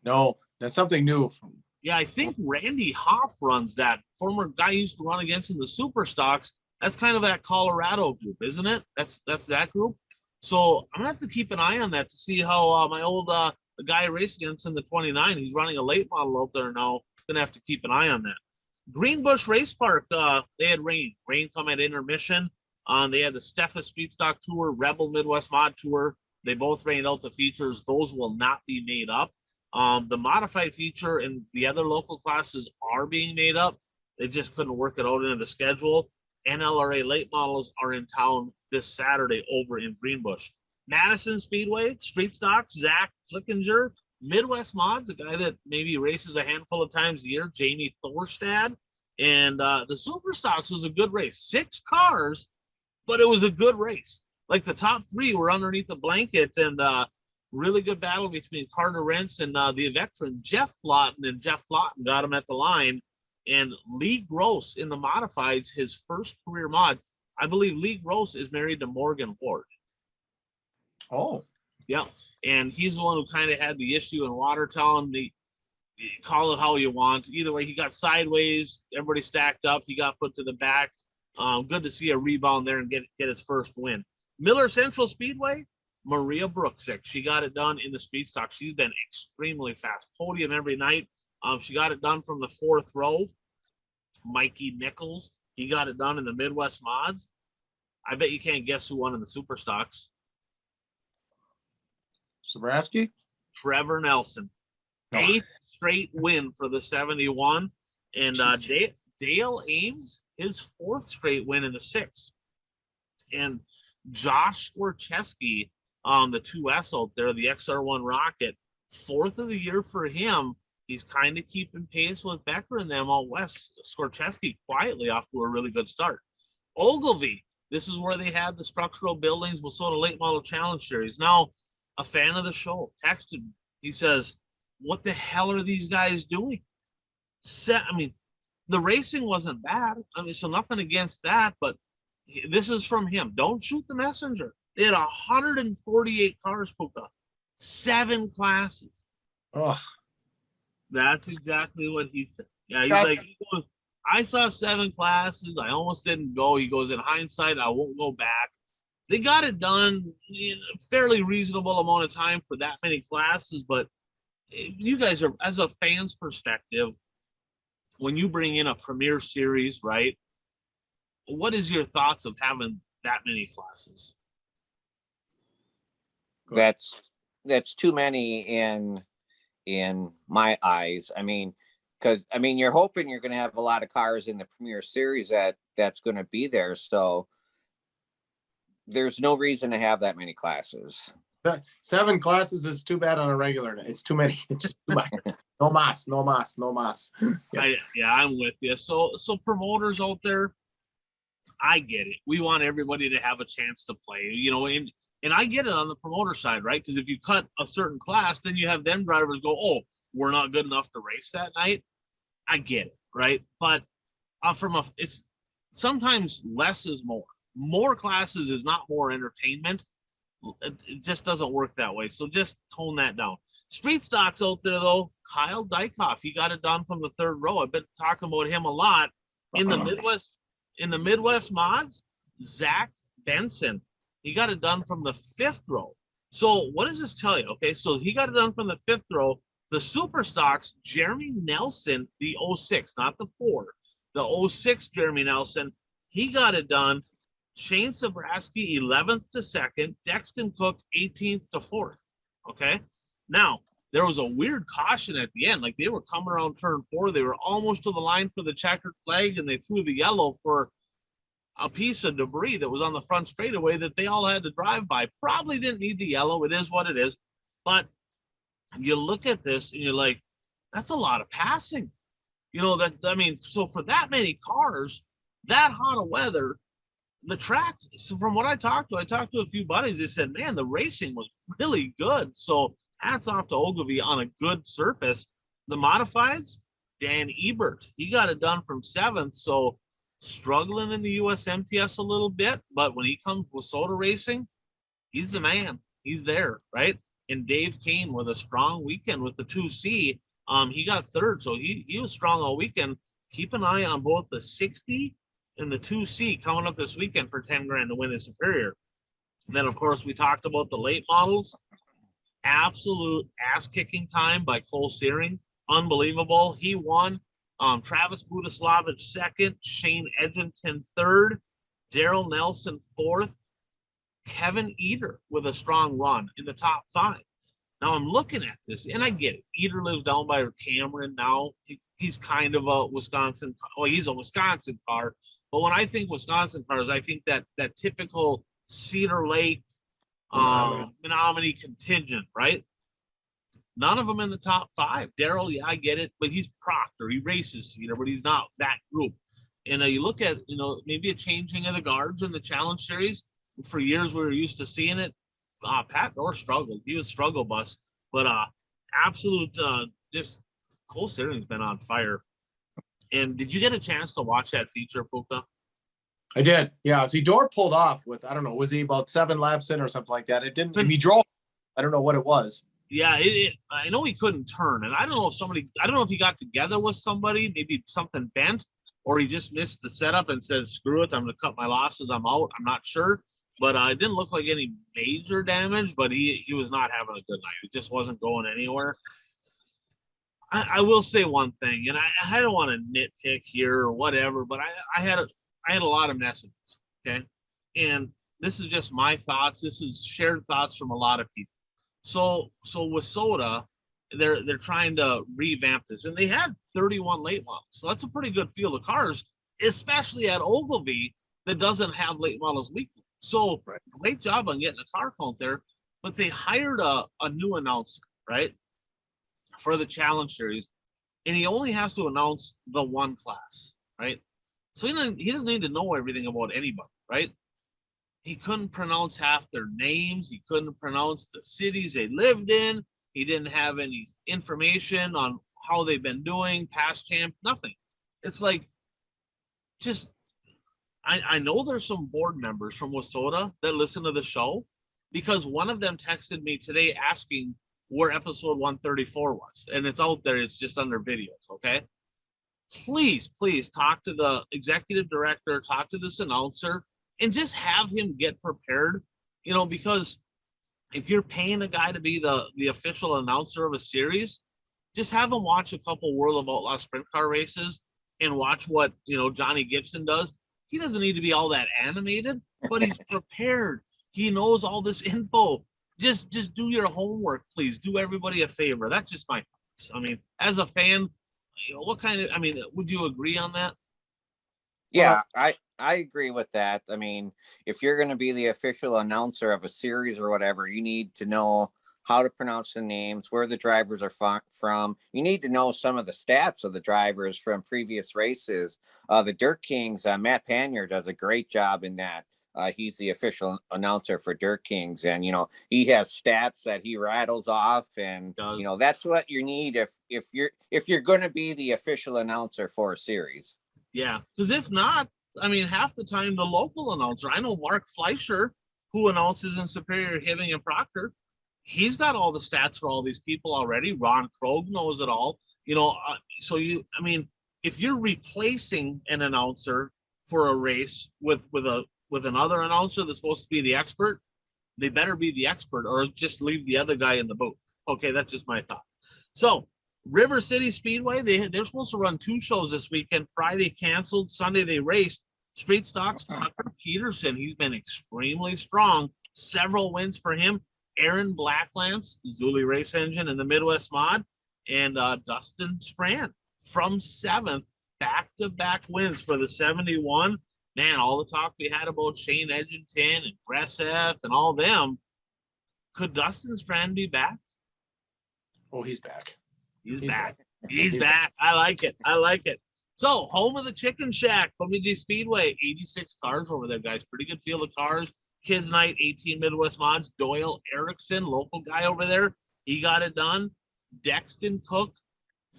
No, that's something new. Yeah, I think Randy Hoff runs that. Former guy used to run against in the Super Stocks. That's kind of that Colorado group, isn't it? That's that group. So I'm gonna have to keep an eye on that to see how my old the guy I raced against in the 29. He's running a late model out there now. Gonna have to keep an eye on that. Greenbush Race Park. They had rain. Rain come at intermission. They had the Steffes Street Stock Tour, Rebel Midwest Mod Tour. They both rained out the features. Those will not be made up. The modified feature and the other local classes are being made up. They just couldn't work it out into the schedule. NLRA late models are in town this Saturday over in Greenbush. Madison Speedway, Street Stock, Zach Flickinger. Midwest Mods, a guy that maybe races a handful of times a year, Jamie Thorstad. And the Super Stocks was a good race. 6 cars, but it was a good race. Like the top 3 were underneath the blanket, and really good battle between Carter Rentz and the veteran Jeff Flotten, and Jeff Flotten got him at the line. And Lee Gross in the modifieds, his first career mod, I believe Lee Gross is married to Morgan Ward. Oh, Yeah. And he's the one who kind of had the issue in Watertown. Call it how you want. Either way, he got sideways. Everybody stacked up. He got put to the back. Good to see a rebound there and get his first win. Miller Central Speedway, Maria Brooksick. She got it done in the street stock. She's been extremely fast. Podium every night. She got it done from the 4th row. Mikey Nichols, he got it done in the Midwest mods. I bet you can't guess who won in the super stocks. Sabraski? Trevor Nelson. Oh. 8th straight win for the 71. And Dale Ames, his 4th straight win in the 6th. And Josh Skorcheski on the 2S out there, the XR1 Rocket, 4th of the year for him. He's kind of keeping pace with Becker and them out west. Skorcheski quietly off to a really good start. Ogilvy, this is where they had the structural buildings Wissota Late Model Challenge Series. Now, a fan of the show texted me. He says, what the hell are these guys doing? I mean, the racing wasn't bad. I mean, so nothing against that, but this is from him. Don't shoot the messenger. They had 148 cars, Puka. 7 classes. Oh, That's exactly what he said. Yeah, That's- he goes, I saw 7 classes. I almost didn't go. He goes, in hindsight, I won't go back. They got it done in a fairly reasonable amount of time for that many classes, but you guys are, as a fan's perspective, when you bring in a Premier Series, right? What is your thoughts of having that many classes? That's too many in my eyes. I mean, because you're hoping you're going to have a lot of cars in the Premier Series that's going to be there. So there's no reason to have that many classes. 7 classes is too bad on a regular night. It's too many. It's just too much. No mas, no mas, no mas. Yeah. I'm with you. So promoters out there, I get it. We want everybody to have a chance to play, and I get it on the promoter side, right? Because if you cut a certain class, then you have them drivers go, oh, we're not good enough to race that night. I get it, right? But it's sometimes less is more. More classes is not more entertainment. It just doesn't work that way. So just tone that down. Street stocks out there though, Kyle Dykoff, he got it done from the 3rd row. I've been talking about him a lot. In the Midwest mods, Zach Benson, he got it done from the 5th row. So what does this tell you? Okay, so he got it done from the 5th row. The super stocks, Jeremy Nelson, the 06, not the 4, the 06 Jeremy Nelson, he got it done. Shane Sabraski, 11th to 2nd, Dexton Cook, 18th to 4th. Okay. Now, there was a weird caution at the end. Like they were coming around turn 4. They were almost to the line for the checkered flag, and they threw the yellow for a piece of debris that was on the front straightaway that they all had to drive by. Probably didn't need the yellow. It is what it is. But you look at this and you're like, that's a lot of passing. So for that many cars, that hot of weather, the track, so from what I talked to a few buddies, they said, man, the racing was really good. So hats off to Ogilvy on a good surface. The modifieds, Dan Ebert, he got it done from 7th. So struggling in the USMTS a little bit, but when he comes with Wissota racing, he's the man. He's there, right? And Dave Kane with a strong weekend with the 2C. He got 3rd, so he was strong all weekend. Keep an eye on both the 60 and the 2C coming up this weekend for 10 grand to win in Superior. And then, of course, we talked about the late models. Absolute ass-kicking time by Cole Searing. Unbelievable. He won. Travis Budaslavich 2nd. Shane Edgerton 3rd. Daryl Nelson 4th. Kevin Eder with a strong run in the top 5. Now, I'm looking at this, and I get it. Eder lives down by Cameron now. He's kind of a Wisconsin – well, he's a Wisconsin car. But when I think Wisconsin cars, I think that typical Cedar Lake, Menominee contingent, right? None of them in the top 5. Daryl, yeah, I get it, but he's Proctor. He races Cedar, but he's not that group. And you look at, maybe a changing of the guards in the Challenge Series. For years, we were used to seeing it. Pat Dorr struggled. He was struggle bus, but absolute just Cole Searing's been on fire. And did you get a chance to watch that feature, Puka? I did. Yeah. Zidore pulled off with, I don't know, was he about 7 laps in or something like that? It didn't, he drove, I don't know what it was. Yeah, I know he couldn't turn, and I don't know if he got together with somebody, maybe something bent, or he just missed the setup and said, "Screw it, I'm going to cut my losses. I'm out." I'm not sure, but it didn't look like any major damage. But he was not having a good night. It just wasn't going anywhere. I will say one thing, and I don't want to nitpick here or whatever, but I had a lot of messages, okay, and this is just my thoughts. This is shared thoughts from a lot of people. So with Soda, they're trying to revamp this, and they had 31 late models, so that's a pretty good field of cars, especially at Ogilvy that doesn't have late models weekly. So great job on getting a car count there, but they hired a new announcer, right, for the Challenge Series, and he only has to announce the one class, right? So he doesn't need to know everything about anybody, right? He couldn't pronounce half their names. He couldn't pronounce the cities they lived in. He didn't have any information on how they've been doing, past champ, nothing. It's like, just, I know there's some board members from WISSOTA that listen to the show, because one of them texted me today asking where episode 134 was. And it's out there. It's just under videos, okay? Please talk to the executive director, talk to this announcer, and just have him get prepared, because if you're paying a guy to be the official announcer of a series, just have him watch a couple World of Outlaw sprint car races and watch what, Johnny Gibson does. He doesn't need to be all that animated, but he's prepared. He knows all this info. Just do your homework, please. Do everybody a favor. That's just my thoughts. I mean, as a fan, would you agree on that? Yeah, I agree with that. I mean, if you're going to be the official announcer of a series or whatever, you need to know how to pronounce the names, where the drivers are from. You need to know some of the stats of the drivers from previous races. The Dirt Kings, Matt Panier does a great job in that. He's the official announcer for Dirt Kings, and he has stats that he rattles off, and that's what you need if you're going to be the official announcer for a series. Yeah, because if not, half the time the local announcer, I know Mark Fleischer, who announces in Superior, Hibbing, and Proctor, he's got all the stats for all these people already. Ron Krogh knows it all. If you're replacing an announcer for a race with another announcer that's supposed to be the expert, they better be the expert or just leave the other guy in the booth. Okay, that's just my thoughts. So River City Speedway, they're supposed to run 2 shows this weekend. Friday canceled, Sunday they raced. Street Stocks, Tucker Peterson, he's been extremely strong. Several wins for him. Aaron Blacklance, Zuli Race Engine in the Midwest Mod, and Dustin Strand from 7th, back-to-back wins for the 71. Man, all the talk we had about Shane Edgington and Gresseth and all them, could Dustin Strand be back? Oh, he's back. He's back. He's back. I like it. So, home of the Chicken Shack, Bemidji Speedway, 86 cars over there, guys. Pretty good field of cars. Kids Night, 18 Midwest Mods. Doyle Erickson, local guy over there. He got it done. Dexton Cook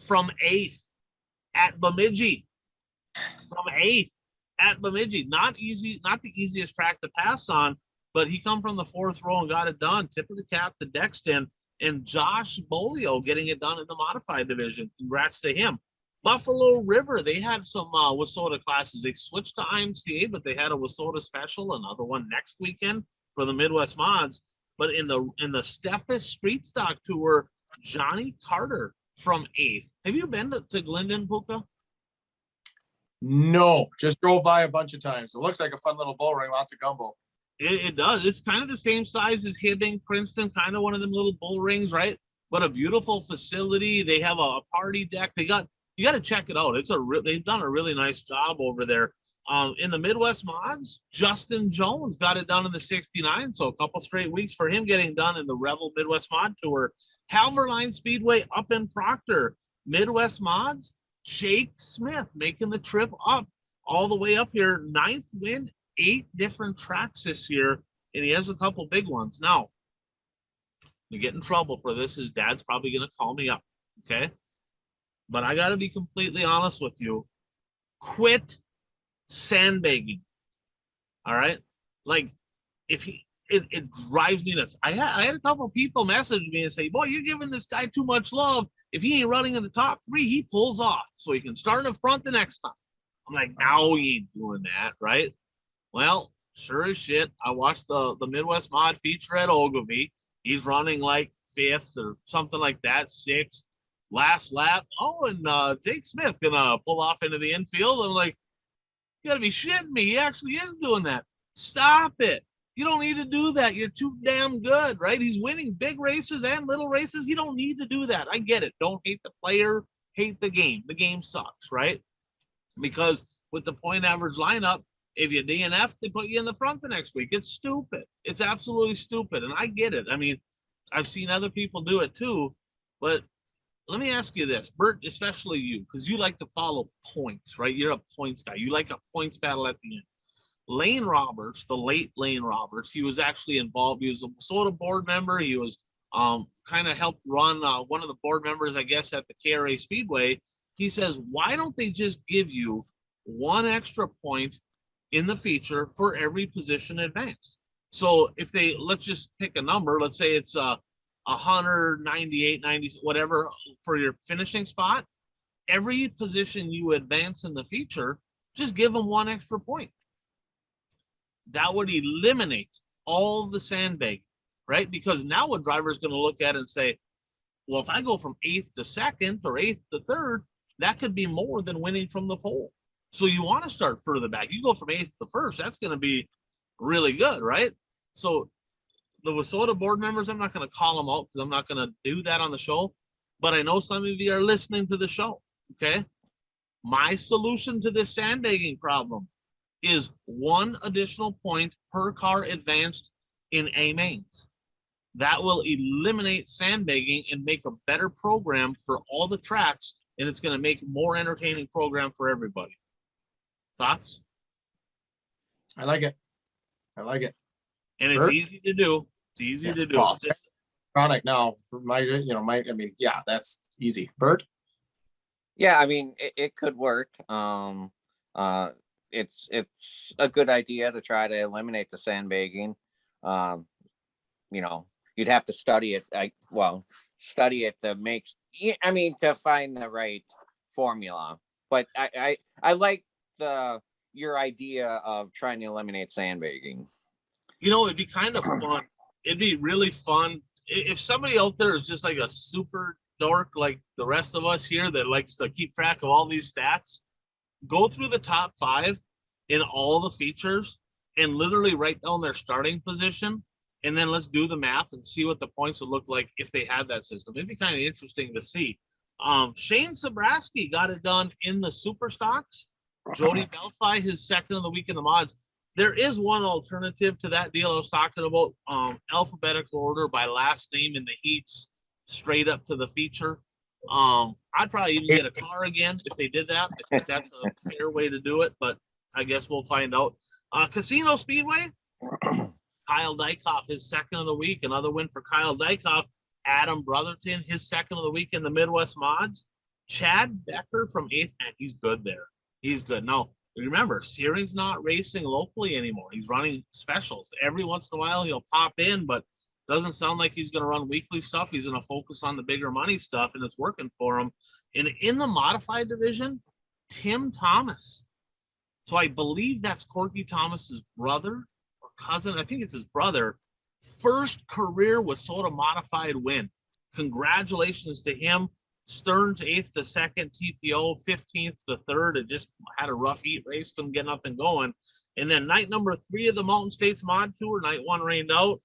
from 8th at Bemidji. Not easy, not the easiest track to pass on, but he come from the 4th row and got it done. Tip of the cap to Dexton. And Josh Bolio getting it done in the modified division. Congrats to him. Buffalo River, they had some WISSOTA classes. They switched to IMCA, but they had a WISSOTA special, another one next weekend for the Midwest Mods. But in the Steffes Street Stock Tour, Johnny Carter from 8th. Have you been to Glendon, Puka? No, just drove by a bunch of times. It looks like a fun little bull ring, lots of gumbo. It does. It's kind of the same size as Hibbing, Princeton, kind of one of them little bull rings, right? But a beautiful facility. They have a party deck. You got to check it out. They've done a really nice job over there. In the Midwest Mods, Justin Jones got it done in the 69. So a couple straight weeks for him getting done in the Revel Midwest Mod Tour. Halverline Speedway up in Proctor. Midwest Mods, Jake Smith making the trip up all the way up here. 9th win, 8 different tracks this year, and he has a couple big ones. Now, to get in trouble for this, his dad's probably going to call me up, okay? But I got to be completely honest with you. quit sandbagging. All right. Like if it drives me nuts. I had a couple people message me and say, boy, you're giving this guy too much love. If he ain't running in the top 3, he pulls off so he can start in the front the next time. I'm like, no, he ain't doing that, right? Well, sure as shit, I watched the Midwest Mod feature at Ogilvy. He's running like 5th or something like that, 6th. Last lap. Oh, and Jake Smith gonna pull off into the infield. I'm like, you gotta be shitting me. He actually is doing that. Stop it. You don't need to do that. You're too damn good, right? He's winning big races and little races. You don't need to do that. I get it. Don't hate the player, hate the game. The game sucks, right? Because with the point average lineup, if you DNF, they put you in the front the next week. It's stupid. It's absolutely stupid. And I get it. I mean, I've seen other people do it too. But let me ask you this, Bert, especially you, because you like to follow points, right? You're a points guy. You like a points battle at the end. Lane Roberts, the late Lane Roberts, he was actually involved. He was a SOTA board member. He was kind of helped run one of the board members, I guess, at the KRA Speedway. He says, why don't they just give you 1 extra point in the feature for every position advanced? So if they, let's just pick a number, let's say it's 198, 90, whatever for your finishing spot, every position you advance in the feature, just give them 1 extra point. That would eliminate all the sandbagging, right? Because now a driver is going to look at it and say, well, if I go from 8th to 2nd or 8th to 3rd, that could be more than winning from the pole. So you want to start further back. You go from 8th to 1st, that's going to be really good, right? So the WISSOTA board members, I'm not going to call them out because I'm not going to do that on the show, but I know some of you are listening to the show, okay? My solution to this sandbagging problem is 1 additional point per car advanced in A mains. That will eliminate sandbagging and make a better program for all the tracks, and it's going to make a more entertaining program for everybody. Thoughts? I like it. I like it. And it's Bert? easy to do. It's easy to do. Well, It's just- Chronic now for my, I mean, yeah, that's easy. Bert? Yeah, I mean, it could work. It's a good idea to try to eliminate the sandbagging. You'd have to study it. Study it to make. I mean, to find the right formula. But I like your idea of trying to eliminate sandbagging. it'd be kind of fun. It'd be really fun if somebody out there is just like a super dork like the rest of us here that likes to keep track of all these stats. Go through the top 5 in all the features and literally write down their starting position, and then let's do the math and see what the points would look like if they had that system. It'd be kind of interesting to see. Shane Sabraski got it done in the super stocks. Jody Belfi, his 2nd of the week in the mods. There is one alternative to that deal I was talking about, alphabetical order by last name in the heats straight up to the feature. I'd probably even get a car again if they did that. I think that's a fair way to do it, but I guess we'll find out. Casino Speedway, Kyle Dykoff, his 2nd of the week. Another win for Kyle Dykoff. Adam Brotherton, his 2nd of the week in the Midwest mods. Chad Becker from 8th, man, he's good there. He's good. Now, remember, Searing's not racing locally anymore. He's running specials. Every once in a while, he'll pop in, but doesn't sound like he's going to run weekly stuff. He's going to focus on the bigger money stuff, and it's working for him. And in the modified division, Tim Thomas. So I believe that's Corky Thomas's brother or cousin. I think it's his brother. First career WISSOTA modified win. Congratulations to him. Stearns 8th to 2nd, TPO 15th to 3rd. It just had a rough heat race, couldn't get nothing going. And then night number 3 of the Mountain States Mod Tour, night 1 rained out,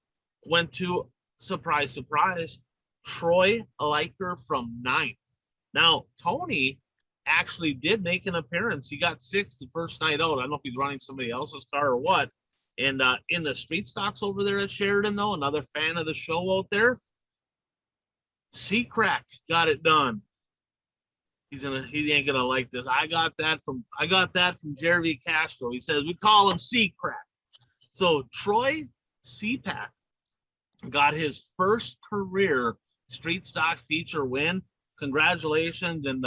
went to, surprise, surprise, Troy Liker from 9th. Now, Tony actually did make an appearance. He got 6th the first night out. I don't know if he's running somebody else's car or what. And in the street stocks over there at Sheridan, though, another fan of the show out there, C-Crack got it done. He ain't gonna like this. I got that from Jeremy Castro. He says we call him C-Crack. So Troy C-Pack got his first career street stock feature win. Congratulations. And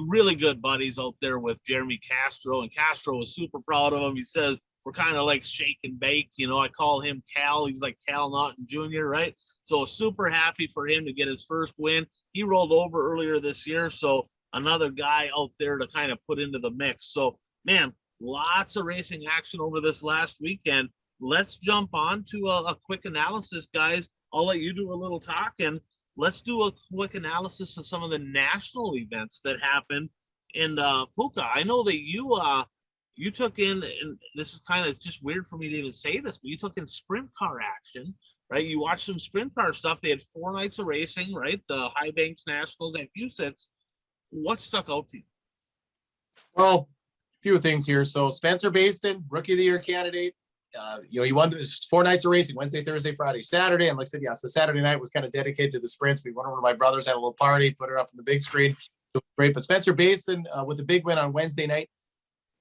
really good buddies out there with Jeremy Castro, and Castro was super proud of him. He says we're kind of like shake and bake. I call him Cal. He's like Cal Naughton Jr., right? So super happy for him to get his first win. He rolled over earlier this year, so another guy out there to kind of put into the mix. So, man, lots of racing action over this last weekend. Let's jump on to a quick analysis, guys. I'll let you do a little talking. Let's do a quick analysis of some of the national events that happened in Puka. I know that you took in, and this is kind of just weird for me to even say this, but you took in sprint car action, right? You watched some sprint car stuff. They had 4 nights of racing, right? The High Banks Nationals and Huset's. What stuck out to you? Well, a few things here. So Spencer Baston, Rookie of the Year candidate. He won this 4 nights of racing: Wednesday, Thursday, Friday, Saturday. And like I said, so Saturday night was kind of dedicated to the sprints. We went over to my brother's, had a little party, put it up on the big screen. It was great. But Spencer Baston with a big win on Wednesday night.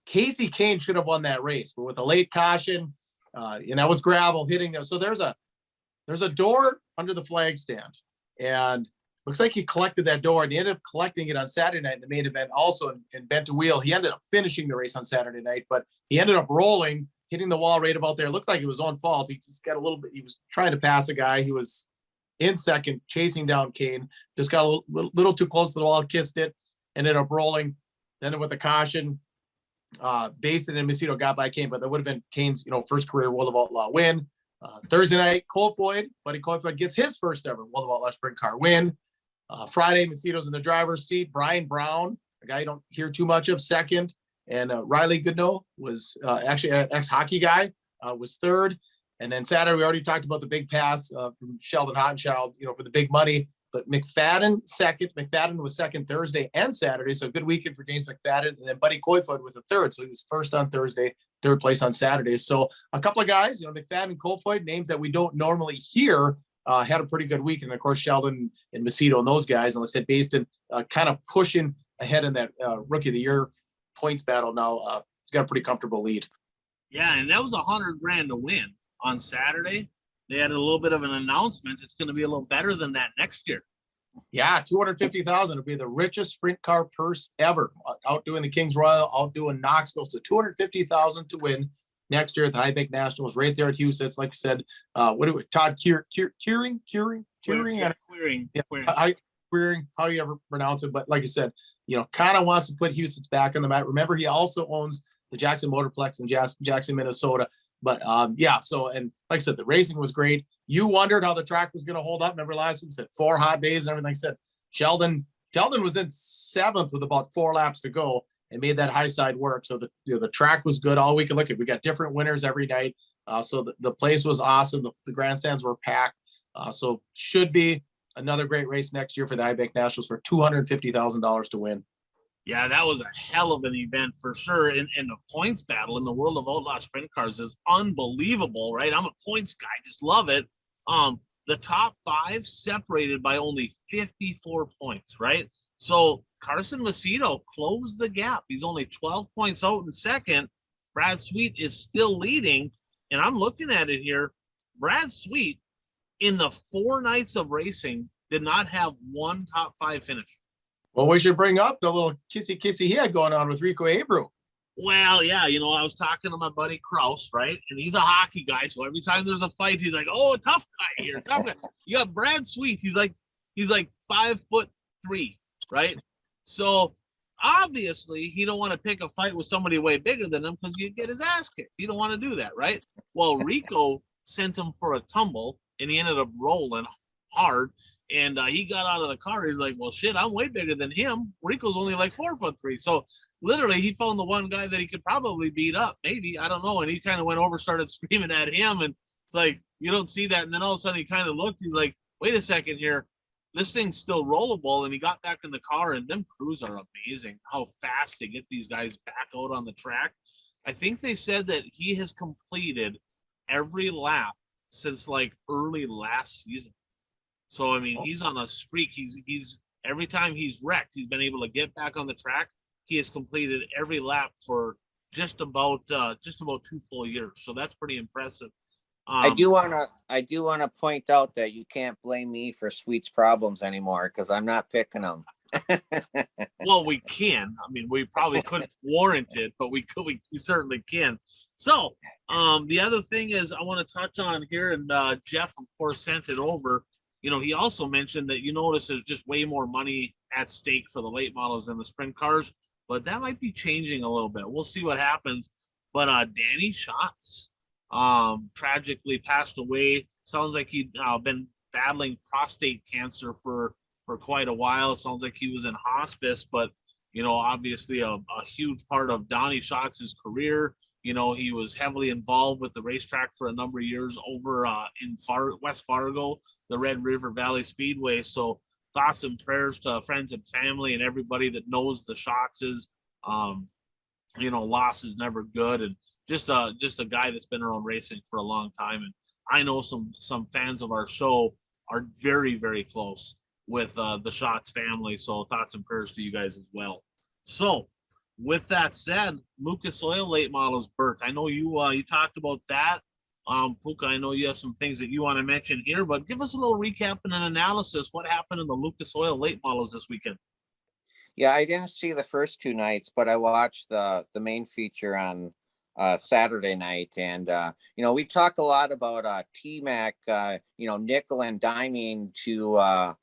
Casey Kane should have won that race, but with a late caution, and that was gravel hitting them. So there's a door under the flag stand, and looks like he collected that door, and he ended up collecting it on Saturday night in the main event also and bent a wheel. He ended up finishing the race on Saturday night, but he ended up rolling, hitting the wall right about there. It looked like it was on fault. He just got a little bit, he was trying to pass a guy. He was in second, chasing down Kane, just got a little too close to the wall, kissed it, ended up rolling. Then with a caution, Basin and Macedo got by Kane, but that would have been Kane's, first career World of Outlaw win. Thursday night, Buddy Colfoyd gets his first ever World of Outlaw sprint car win. Friday, Macedo's in the driver's seat. Brian Brown, a guy you don't hear too much of, second. And Riley Goodnow was actually an ex-hockey guy, was third. And then Saturday, we already talked about the big pass from Sheldon Hottenchild, for the big money. But McFadden second. McFadden was second Thursday and Saturday, so a good weekend for James McFadden. And then Buddy Colfoyd with a third, so he was first on Thursday, third place on Saturday. So a couple of guys, McFadden and Colfoyd, names that we don't normally hear, had a pretty good week. And of course, Sheldon and Macedo and those guys, and like I said, Baston kind of pushing ahead in that Rookie of the Year points battle now. Got a pretty comfortable lead. Yeah, and that was $100,000 to win on Saturday. They had a little bit of an announcement. It's going to be a little better than that next year. Yeah, $250,000 will be the richest sprint car purse ever. Outdoing the Kings Royal, outdoing Knoxville. So $250,000 to win next year at the High Bank Nationals, right there at Huset's. Like I said, Todd Queering? Queering, how you ever pronounce it, but like I said, kind of wants to put Huset's back on the map. Remember, he also owns the Jackson Motorplex in Jackson, Minnesota. But so, and like I said, the racing was great. You wondered how the track was going to hold up. Remember last week, said 4 hot days and everything. Said Sheldon was in 7th with about 4 laps to go and made that high side work. So the track was good all week. Look, we got different winners every night. So the place was awesome. The grandstands were packed. So should be another great race next year for the High Bank Nationals for $250,000 to win. Yeah, that was a hell of an event for sure. And the points battle in the World of Outlaw sprint cars is unbelievable, right? I'm a points guy, just love it. The top 5 separated by only 54 points, right? So Carson Macedo closed the gap. He's only 12 points out in second. Brad Sweet is still leading. And I'm looking at it here. Brad Sweet, in the 4 nights of racing, did not have one top 5 finish. Well, we should bring up the little kissy he had going on with Rico Abreu. Well, yeah, I was talking to my buddy Kraus, right? And he's a hockey guy, so every time there's a fight, he's like, "Oh, tough guy here, tough guy." You got Brad Sweet. He's like 5'3", right? So obviously, he don't want to pick a fight with somebody way bigger than him because he'd get his ass kicked. He don't want to do that, right? Well, Rico sent him for a tumble, and he ended up rolling hard. And he got out of the car. He's like, "Well, shit, I'm way bigger than him. Rico's only like 4'3". So literally, he found the one guy that he could probably beat up. Maybe, I don't know. And he kind of went over, started screaming at him. And it's like, you don't see that. And then all of a sudden, he kind of looked. He's like, "Wait a second here. This thing's still rollable." And he got back in the car. And them crews are amazing. How fast they get these guys back out on the track. I think they said that he has completed every lap since like early last season. So, I mean, he's on a streak. He's every time he's wrecked, he's been able to get back on the track. He has completed every lap for just about 2 full years. So that's pretty impressive. I do want to point out that you can't blame me for Sweet's problems anymore because I'm not picking them. Well, we can. I mean, we probably couldn't warrant it, but we could. We certainly can. So, the other thing is I want to touch on here, and Jeff, of course, sent it over. You know, he also mentioned that you notice there's just way more money at stake for the late models than the sprint cars, but that might be changing a little bit. We'll see what happens. But Danny Schatz tragically passed away. Sounds like he'd been battling prostate cancer for quite a while. It sounds like he was in hospice, but you know, obviously a huge part of Donnie Schatz's career. You know, he was heavily involved with the racetrack for a number of years over in West Fargo, the Red River Valley Speedway. So thoughts and prayers to friends and family and everybody that knows the Schatzes. You know, loss is never good, and just a guy that's been around racing for a long time. And I know some fans of our show are very, very close with the Schatz family. So thoughts and prayers to you guys as well. So with that said, Lucas Oil late models, Bert, I know you talked about that. Puka, I know you have some things that you want to mention here, but give us a little recap and an analysis. What happened in the Lucas Oil late models this weekend? Yeah, I didn't see the first two nights, but I watched the main feature on Saturday night. And, you know, we talk a lot about T-Mac, you know, nickel and diming to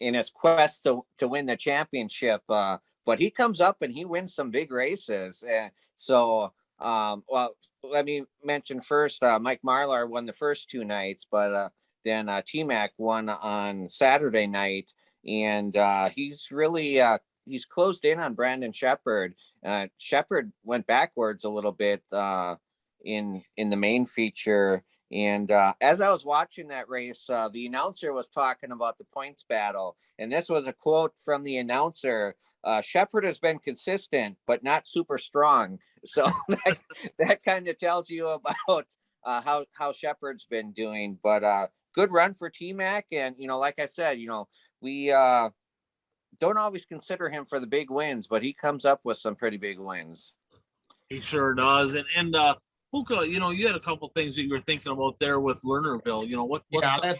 in his quest to win the championship. But he comes up and he wins some big races. So, well, let me mention first, Mike Marlar won the first two nights, but then T-Mac won on Saturday night. And he's really he's closed in on Brandon Sheppard. Sheppard went backwards a little bit in the main feature. And as I was watching that race, the announcer was talking about the points battle. And this was a quote from the announcer. Sheppard has been consistent, but not super strong. So that kind of tells you about how Sheppard's been doing. But good run for T-Mac. And, you know, like I said, you know, we don't always consider him for the big wins, but he comes up with some pretty big wins. He sure does. And Puka, you know, you had a couple things that you were thinking about there with Lernerville. You know, what's Yeah,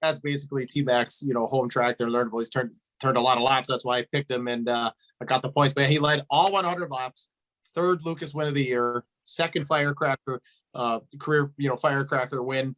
that's basically T-Mac's, you know, home track there. Lernerville. He's turned a lot of laps. That's why I picked him, and I got the points. But he led all 100 laps, third Lucas win of the year, second Firecracker career, you know, Firecracker win.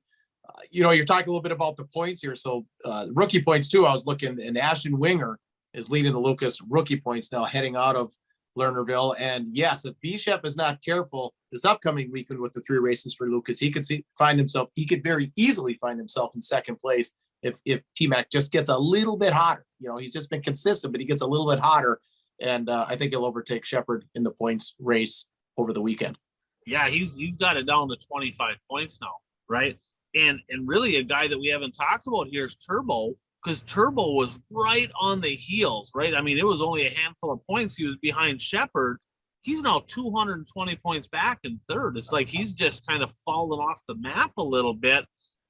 You know, you're talking a little bit about the points here. So rookie points too. I was looking, and Ashton Winger is leading the Lucas rookie points now, heading out of Lernerville. And yes, if Bishop is not careful this upcoming weekend with the 3 races for Lucas, he could very easily find himself in second place if T-Mac just gets a little bit hotter. You know, he's just been consistent, but he gets a little bit hotter. And I think he'll overtake Sheppard in the points race over the weekend. Yeah, he's got it down to 25 points now, right? And really a guy that we haven't talked about here is Turbo, because Turbo was right on the heels, right? I mean, it was only a handful of points. He was behind Sheppard. He's now 220 points back in third. It's like he's just kind of fallen off the map a little bit.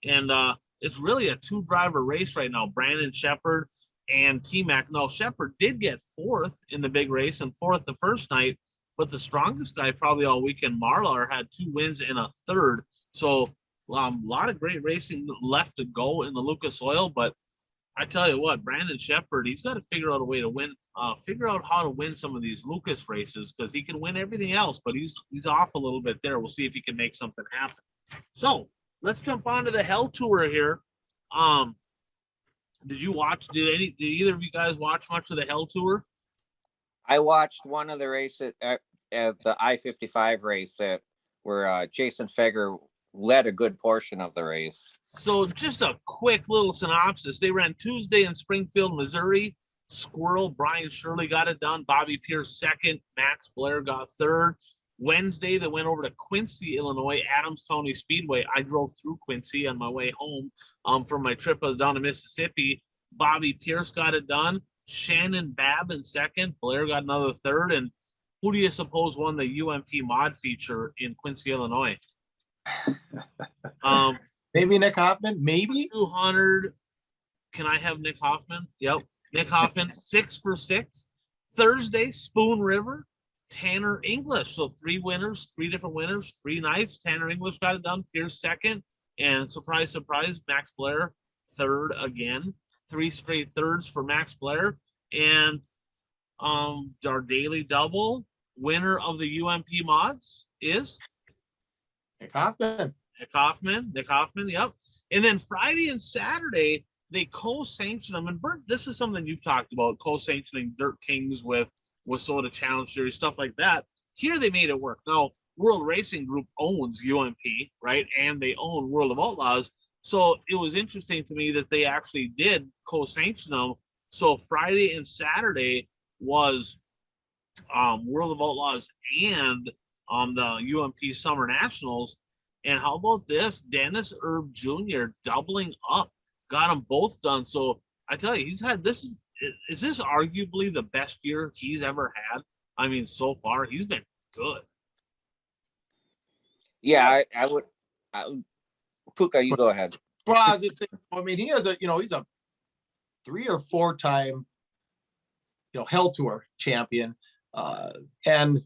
And it's really a 2-driver race right now, Brandon Sheppard and T-Mac. Now, Sheppard did get 4th in the big race and 4th the first night, but the strongest guy probably all weekend, Marlar, had 2 wins and a third. So a lot of great racing left to go in the Lucas Oil, but I tell you what, Brandon Sheppard, he's got to figure out a way to win, figure out how to win some of these Lucas races, because he can win everything else, but he's off a little bit there. We'll see if he can make something happen. So let's jump on to the Hell Tour here. Did either of you guys watch much of the Hell Tour? I watched one of the races at the I-55 race where Jason Feger led a good portion of the race. So just a quick little synopsis. They ran Tuesday in Springfield, Missouri. Squirrel, Brian Shirley got it done. Bobby Pierce second. Max Blair got third. Wednesday, they went over to Quincy, Illinois, Adams County Speedway. I drove through Quincy on my way home from my trip. I was down to Mississippi. Bobby Pierce got it done. Shannon Babb in second. Blair got another third. And who do you suppose won the UMP mod feature in Quincy, Illinois? Maybe Nick Hoffman, maybe 200. Can I have Nick Hoffman? Yep. Nick Hoffman, 6 for 6. Thursday, Spoon River, Tanner English. So 3 winners, 3 different winners, 3 nights. Tanner English got it done. Pierce second. And surprise, surprise, Max Blair third again. 3 straight thirds for Max Blair. And our daily double winner of the UMP mods is Nick Hoffman. Nick Hoffman, yep. And then Friday and Saturday, they co-sanction them. And Bert, this is something you've talked about, co-sanctioning Dirt Kings with Soda Challenge Series, stuff like that. Here they made it work. Now, World Racing Group owns UMP, right? And they own World of Outlaws. So it was interesting to me that they actually did co-sanction them. So Friday and Saturday was World of Outlaws and the UMP Summer Nationals. And how about this? Dennis Erb Jr. doubling up, got them both done. So I tell you, he's had this. Is this arguably the best year he's ever had? I mean, so far he's been good. Yeah, I would. Puka, you go ahead. Well, I was just saying, I mean, he's a 3 or 4 time, Hell Tour champion. And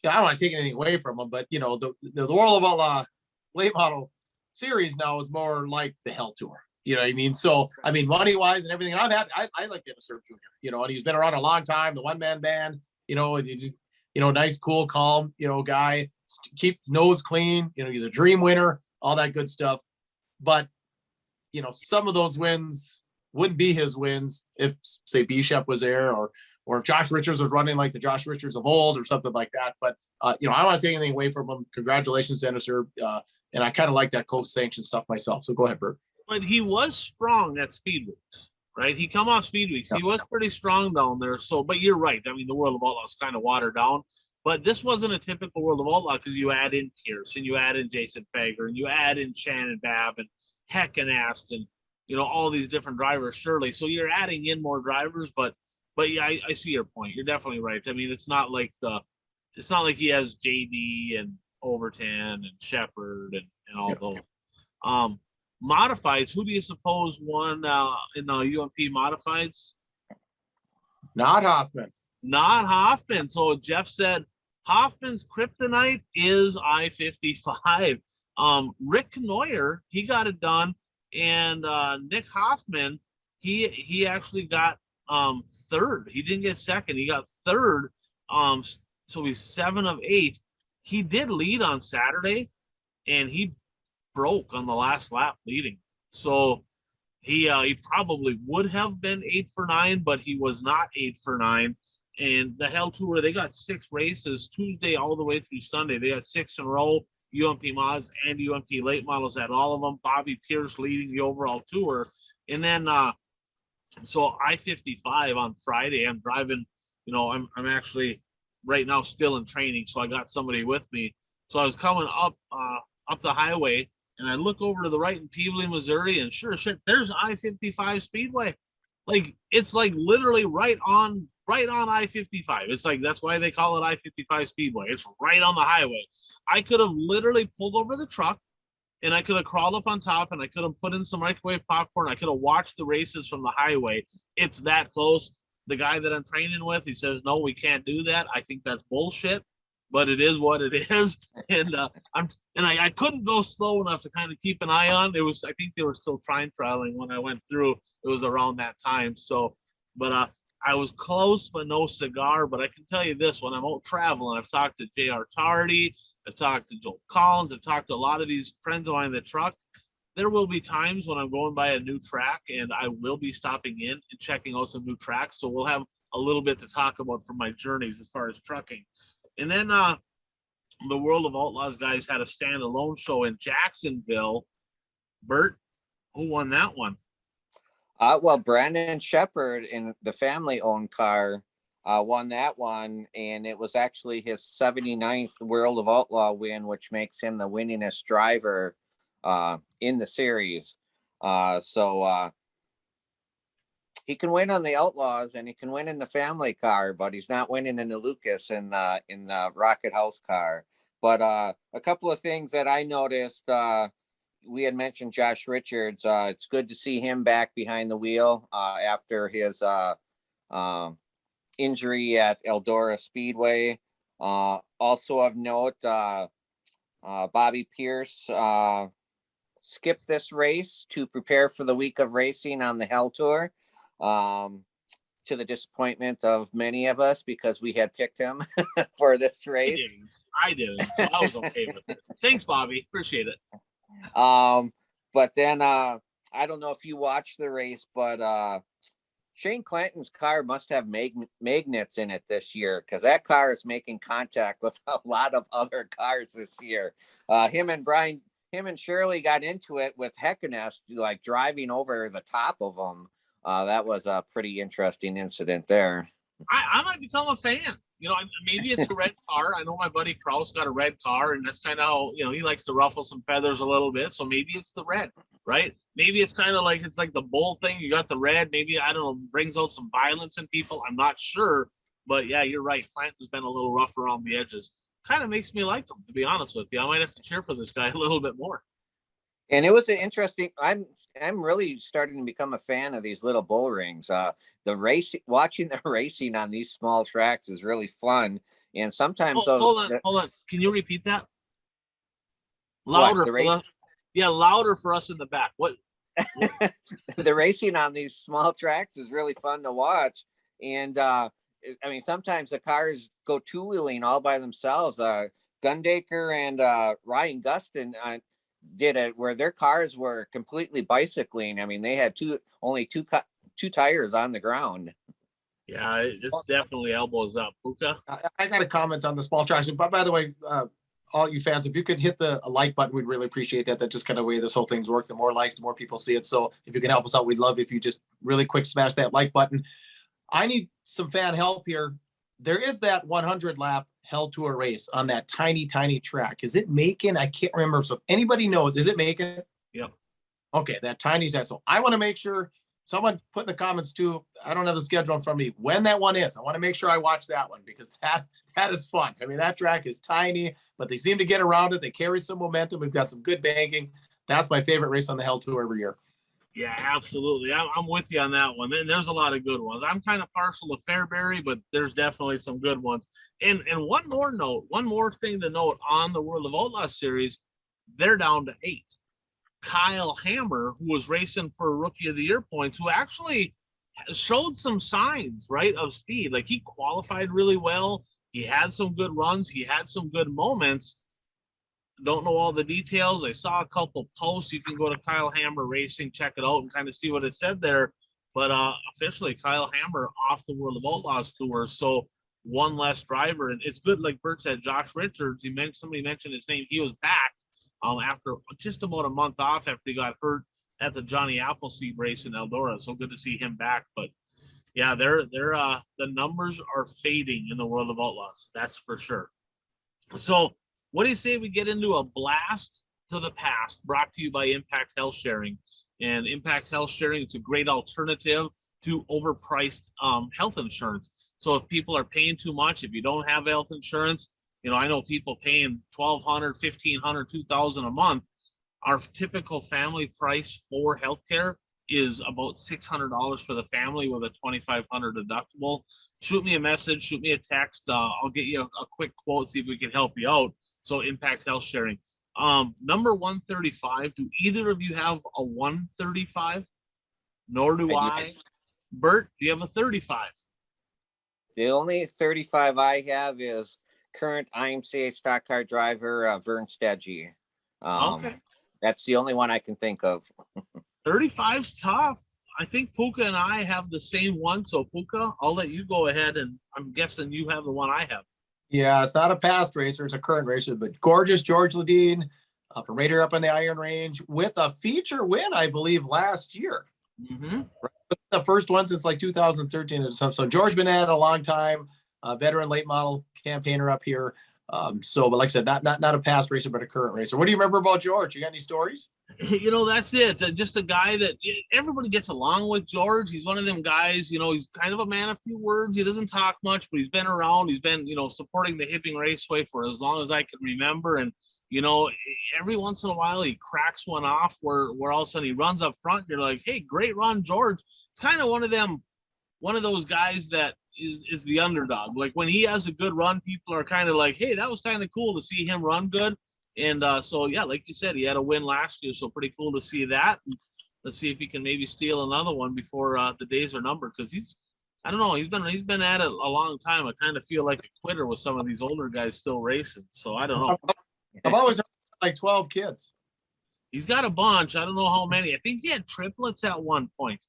I don't want to take anything away from him, but the World of Outlaw late model series now is more like the Hell Tour. You know what I mean? So I mean, money wise and everything. And I like Dennis Erb Jr. And he's been around a long time. The one man band. And he just nice, cool, calm guy. Keep nose clean. He's a dream winner. All that good stuff. But some of those wins wouldn't be his wins if, say, Bishop was there, or if Josh Richards was running like the Josh Richards of old or something like that. But, I don't want to take anything away from him. Congratulations, Dennis Erb. And I kind of like that co-sanction stuff myself. So go ahead, Bert. But he was strong at speed weeks, right? He come off speed weeks. He was pretty strong down there. So, but you're right. I mean, the World of Outlaws kind of watered down. But this wasn't a typical World of Outlaw because you add in Pierce and you add in Jason Fager and you add in Shannon Babb and Heck and Aston, all these different drivers, surely. So you're adding in more drivers, but yeah, I see your point. You're definitely right. I mean, it's not like he has JD and Overton and Shepard and all those. Modifieds, who do you suppose won in the UMP modifieds? Not Hoffman. Not Hoffman. So Jeff said Hoffman's kryptonite is I-55. Rick Neuer, he got it done, and Nick Hoffman, he actually got third. He didn't get second. He got third. So he's 7 of 8. He did lead on Saturday, and he broke on the last lap leading. So he probably would have been 8 for 9, but he was not 8 for 9. And the Hell Tour, they got 6 races Tuesday all the way through Sunday. They got 6 in a row, UMP mods and UMP late models at all of them. Bobby Pierce leading the overall tour. And then, so I-55 on Friday, I'm driving, I'm actually right now still in training. So I got somebody with me. So I was coming up the highway, and I look over to the right in Peabody, Missouri, and sure shit, there's I-55 Speedway. Like, it's like literally right on I-55. It's like, that's why they call it I-55 Speedway. It's right on the highway. I could have literally pulled over the truck, and I could have crawled up on top, and I could have put in some microwave popcorn. I could have watched the races from the highway. It's that close. The guy that I'm training with, he says, no, we can't do that. I think that's bullshit, but it is what it is. And I couldn't go slow enough to kind of keep an eye on. I think they were still time trialing when I went through. It was around that time. So, but I was close, but no cigar. But I can tell you this, when I'm out traveling, I've talked to J.R. Tardy, I've talked to Joel Collins, I've talked to a lot of these friends of mine in the truck. There will be times when I'm going by a new track, and I will be stopping in and checking out some new tracks. So we'll have a little bit to talk about from my journeys as far as trucking. And then the World of Outlaws guys had a standalone show in Jacksonville. Bert, who won that one? Well, Brandon Shepard in the family-owned car won that one, and it was actually his 79th World of Outlaw win, which makes him the winningest driver in the series. So he can win on the Outlaws, and he can win in the family car, but he's not winning in the Lucas and in the Rocket House car. But a couple of things that I noticed, we had mentioned Josh Richards. It's good to see him back behind the wheel after his injury at Eldora Speedway. Also of note, Bobby Pierce skipped this race to prepare for the week of racing on the Hell Tour. To the disappointment of many of us because we had picked him for this race. I didn't. So I was okay with it. Thanks, Bobby. Appreciate it. But then I don't know if you watched the race, but Shane Clanton's car must have magnets in it this year because that car is making contact with a lot of other cars this year. Him and Shirley got into it with Heckenest, like driving over the top of them. That was a pretty interesting incident there. I might become a fan. You know, maybe it's a red car. I know my buddy Kraus got a red car, and that's kind of how, you know, he likes to ruffle some feathers a little bit. So maybe it's the red, right? Maybe it's kind of like, it's like the bull thing. You got the red. Maybe, I don't know, brings out some violence in people. I'm not sure. But yeah, you're right. Clanton's been a little rough around the edges. Kind of makes me like him, to be honest with you. I might have to cheer for this guy a little bit more. And it was an interesting. I'm really starting to become a fan of these little bull rings. Watching the racing on these small tracks is really fun. And sometimes hold on. Can you repeat that? Louder. Louder for us in the back. What? The racing on these small tracks is really fun to watch. And I mean, sometimes the cars go two-wheeling all by themselves. Gundaker and Ryan Gustin did it where their cars were completely bicycling. I mean, they had only two tires on the ground. Yeah, it's definitely elbows up. Puka? I got a comment on the small tracks. But by the way, all you fans, if you could hit the like button, we'd really appreciate that. That's just kind of the way this whole thing's worked. The more likes, the more people see it. So if you can help us out, we'd love if you just really quick smash that like button. I need some fan help here. There is that 100 lap Hell Tour race on that tiny track. Is it Macon? I can't remember. So if anybody knows, is it Macon? Yep. Okay, that tiny track. So I want to make sure someone put in the comments too. I don't have the schedule in front of me when that one is. I want to make sure I watch that one because that is fun. I mean, that track is tiny, but they seem to get around it. They carry some momentum. We've got some good banking. That's my favorite race on the Hell Tour every year. Yeah, absolutely. I'm with you on that one. And there's a lot of good ones. I'm kind of partial to Fairbury, but there's definitely some good ones. And one more thing to note on the World of Outlaws series, they're down to 8. Kyle Hammer, who was racing for Rookie of the Year points, who actually showed some signs, right, of speed. Like, he qualified really well. He had some good runs. He had some good moments. Don't know all the details. I saw a couple posts. You can go to Kyle Hammer Racing, check it out, and kind of see what it said there. But officially, Kyle Hammer off the World of Outlaws tour. So one less driver, and it's good. Like Bert said, Josh Richards. Somebody mentioned his name. He was back after just about a month off after he got hurt at the Johnny Appleseed race in Eldora. So good to see him back. But yeah, they're the numbers are fading in the World of Outlaws. That's for sure. So what do you say we get into a blast to the past, brought to you by Impact Health Sharing? And Impact Health Sharing, it's a great alternative to overpriced health insurance. So if people are paying too much, if you don't have health insurance, you know, I know people paying $1,200, $1,500, $2,000 a month. Our typical family price for healthcare is about $600 for the family with a $2,500 deductible. Shoot me a message, shoot me a text. I'll get you a quick quote, see if we can help you out. So Impact Health Sharing. Number 135. Do either of you have a 135? Nor do I. Bert, do you have a 35? The only 35 I have is current IMCA stock car driver Vern Stedgy. Okay. That's the only one I can think of. 35's tough. I think Puka and I have the same one. So Puka, I'll let you go ahead, and I'm guessing you have the one I have. Yeah, it's not a past racer, it's a current racer, but gorgeous George Ledeen from Raider up on the Iron Range with a feature win, I believe, last year. Mm-hmm. The first one since like 2013 or something. So George been at it a long time, veteran late model campaigner up here. But like I said, not a past racer, but a current racer. What do you remember about George? You got any stories? You know, that's it. Just a guy that everybody gets along with. George, he's one of them guys, you know, he's kind of a man of few words. He doesn't talk much, but he's been around. He's been, you know, supporting the Hibbing Raceway for as long as I can remember. And, you know, every once in a while he cracks one off where all of a sudden he runs up front and you're like, hey, great run, George. It's kind of one of those guys that is the underdog. Like when he has a good run, people are kind of like, hey, that was kind of cool to see him run good. And so yeah, like you said, he had a win last year, so pretty cool to see that. And let's see if he can maybe steal another one before the days are numbered, because I don't know, he's been at it a long time. I kind of feel like a quitter with some of these older guys still racing. So I don't know. I've always heard like 12 kids. He's got a bunch. I don't know how many. I think he had triplets at one point.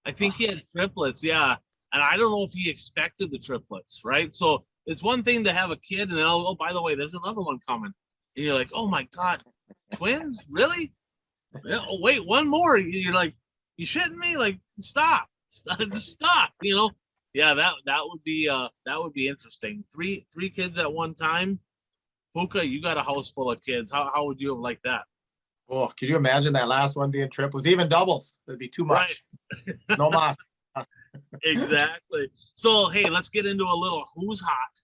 I think he had triplets, yeah. And I don't know if he expected the triplets, right? So it's one thing to have a kid, and then, oh, by the way, there's another one coming. And you're like, oh my God, twins? Really? Yeah, oh, wait, one more. You're like, you shitting me? Like, stop. Just stop, you know? Yeah, that would be interesting. Three kids at one time. Puka, you got a house full of kids. How would you have liked that? Oh, could you imagine that last one being triplets, even doubles? That'd be too much. Right. No mas. Exactly. So, hey, let's get into a little who's hot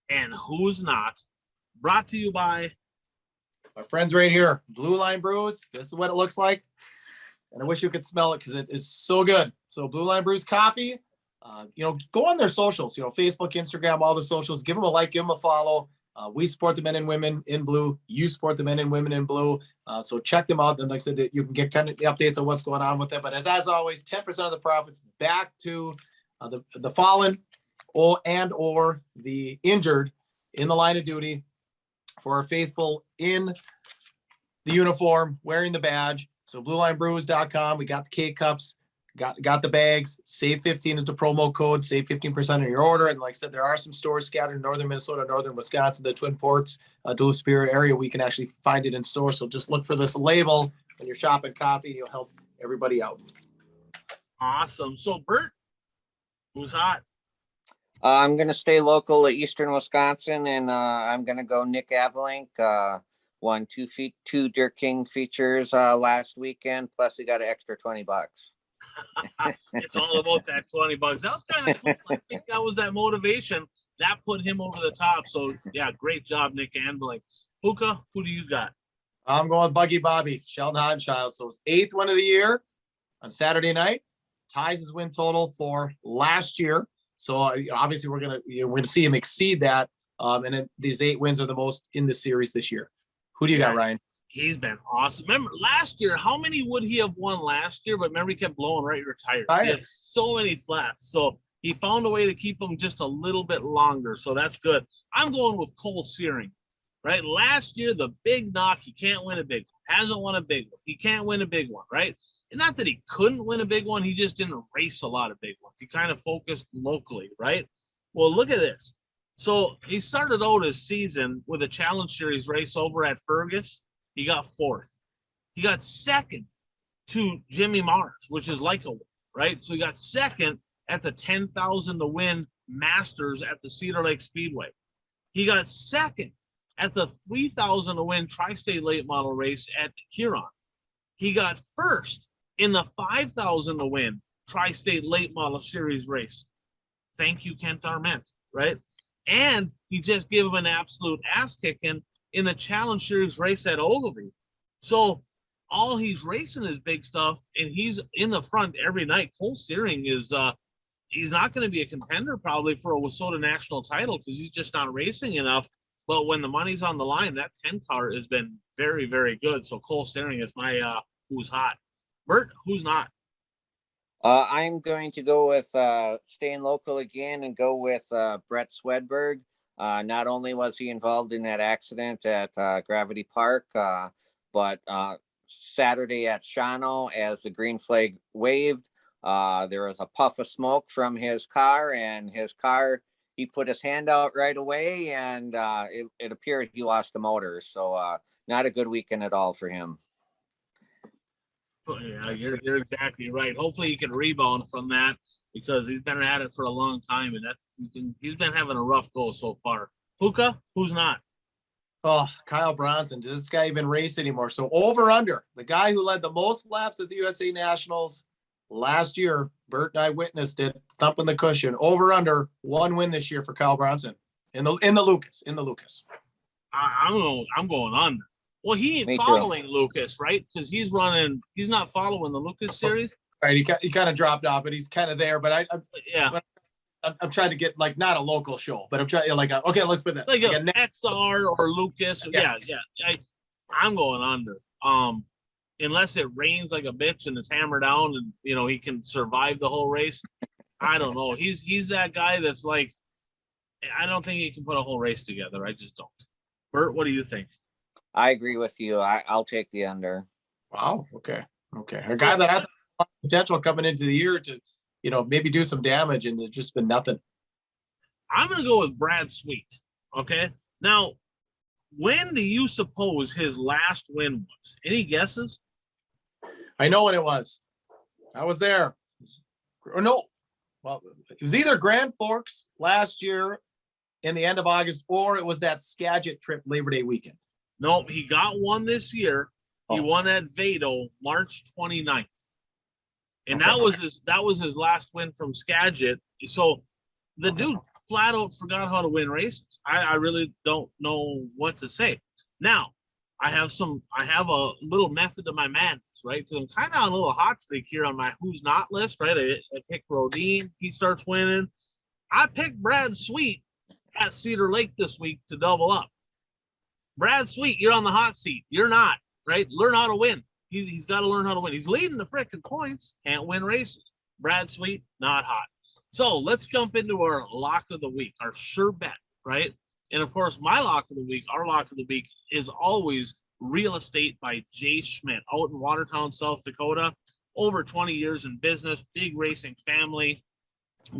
and who's not. Brought to you by My friends right here, Blue Line Brews. This is what it looks like. And I wish you could smell it because it is so good. So Blue Line Brews coffee, go on their socials, Facebook, Instagram, all the socials, give them a like, give them a follow. We support the men and women in blue. You support the men and women in blue. So check them out. And like I said, that you can get kind of the updates on what's going on with them. But as always, 10% of the profits back to the fallen or the injured in the line of duty for our faithful in the uniform, wearing the badge. So bluelinebrews.com. We got the K-Cups. Got the bags. Save 15 is the promo code. Save 15% on your order. And like I said, there are some stores scattered in northern Minnesota, northern Wisconsin, the Twin Ports, Duluth Spirit area. We can actually find it in store. So just look for this label when you're shopping coffee. You'll help everybody out. Awesome. So Bert, who's hot? I'm going to stay local to Eastern Wisconsin, and I'm going to go Nick Avalink. Won two Dirt King features last weekend. Plus, he got an extra $20. It's all about that $20. That was kind of cool. I think that was that motivation that put him over the top. So yeah, great job, Nick Avalink. Puka, who do you got? I'm going Buggy Bobby, Sheldon Hodenschild. So his 8th win of the year on Saturday night, ties his win total for last year. So obviously we're gonna see him exceed that. And then these 8 wins are the most in the series this year. Who do you got, Ryan? He's been awesome. Remember last year, how many would he have won last year? But remember, he kept blowing right your tires. He had so many flats. So he found a way to keep them just a little bit longer. So that's good. I'm going with Cole Searing, right? Last year, the big knock, he can't win a big one. Hasn't won a big one. He can't win a big one, right? And not that he couldn't win a big one. He just didn't race a lot of big ones. He kind of focused locally, right? Well, look at this. So he started out his season with a Challenge Series race over at Fergus. He got 4th. He got 2nd to Jimmy Mars, which is like a win, right? So he got 2nd at the 10,000 to win Masters at the Cedar Lake Speedway. He got 2nd at the 3,000 to win Tri-State Late Model race at Huron. He got 1st in the 5,000 to win Tri-State Late Model Series race. Thank you, Kent Arment, right? And he just gave him an absolute ass kicking in the Challenge Series race at Ogilvie. So all he's racing is big stuff, and he's in the front every night. Cole Searing is he's not going to be a contender probably for a WISSOTA national title because he's just not racing enough. But when the money's on the line, that 10 car has been very, very good. So Cole Searing is my who's hot. Bert, who's not? I'm going to go with staying local again and go with Brett Swedberg. Not only was he involved in that accident at Gravity Park, but Saturday at Shawano, as the green flag waved, there was a puff of smoke from his car, and he put his hand out right away, and it appeared he lost the motor. So not a good weekend at all for him. Yeah, you're exactly right. Hopefully he can rebound from that because he's been at it for a long time, and he's been having a rough go so far. Puka, who's not? Oh, Kyle Bronson. Does this guy even race anymore? So over under, the guy who led the most laps at the USA Nationals last year, Bert and I witnessed it, thumping the cushion. Over under 1 win this year for Kyle Bronson in the Lucas. I'm going under. Well, he ain't following Lucas, right? Because he's not following the Lucas series. Right, he kind of dropped off, but he's kind of there. But yeah, I'm trying to get like not a local show, but I'm trying like okay, let's put that Like like a XR or Lucas. Yeah. I'm going under. Unless it rains like a bitch and it's hammered down and he can survive the whole race. I don't know. He's that guy that's like, I don't think he can put a whole race together. I just don't. Bert, what do you think? I agree with you. I'll take the under. Wow. Okay. A guy that I thought potential coming into the year to, maybe do some damage, and it's just been nothing. I'm going to go with Brad Sweet. Okay. Now, when do you suppose his last win was? Any guesses? I know when it was. I was there. Or no. Well, it was either Grand Forks last year in the end of August, or it was that Skagit trip Labor Day weekend. No, he got one this year. He won at Vado March 29th. And Okay. that was his last win from Skagit. So the dude flat out forgot how to win races. I really don't know what to say. Now, I have a little method to my madness, right? Because I'm kind of on a little hot streak here on my who's not list, right? I picked Rodine, he starts winning. I picked Brad Sweet at Cedar Lake this week to double up. Brad Sweet, you're on the hot seat. You're not, right? Learn how to win. He's got to learn how to win. He's leading the frickin' points, can't win races. Brad Sweet, not hot. So let's jump into our lock of the week, our sure bet, right? And of course, my lock of the week, our lock of the week is always Real Estate by Jay Schmidt out in Watertown, South Dakota. Over 20 years in business, big racing family,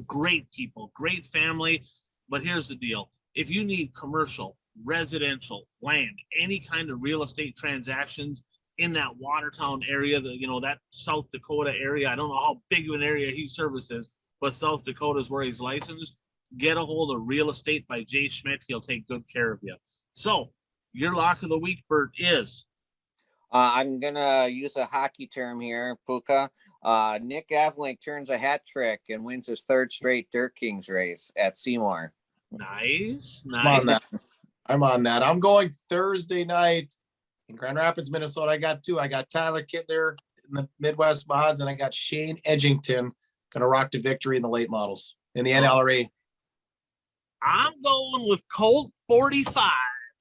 great people, great family. But here's the deal. If you need commercial, residential, land, any kind of real estate transactions in that Watertown area, that South Dakota area, I don't know how big of an area he services, but South Dakota is where he's licensed. Get a hold of Real Estate by Jay Schmidt. He'll take good care of you. So your lock of the week, Bert, is? I'm going to use a hockey term here, Puka. Nick Avlink turns a hat trick and wins his third straight Dirt Kings race at Seymour. Nice. I'm on that. I'm going Thursday night in Grand Rapids, Minnesota. I got two. I got Tyler Kittler in the Midwest mods, and I got Shane Edgington going to rock to victory in the late models in the NLRA. I'm going with Colt 45.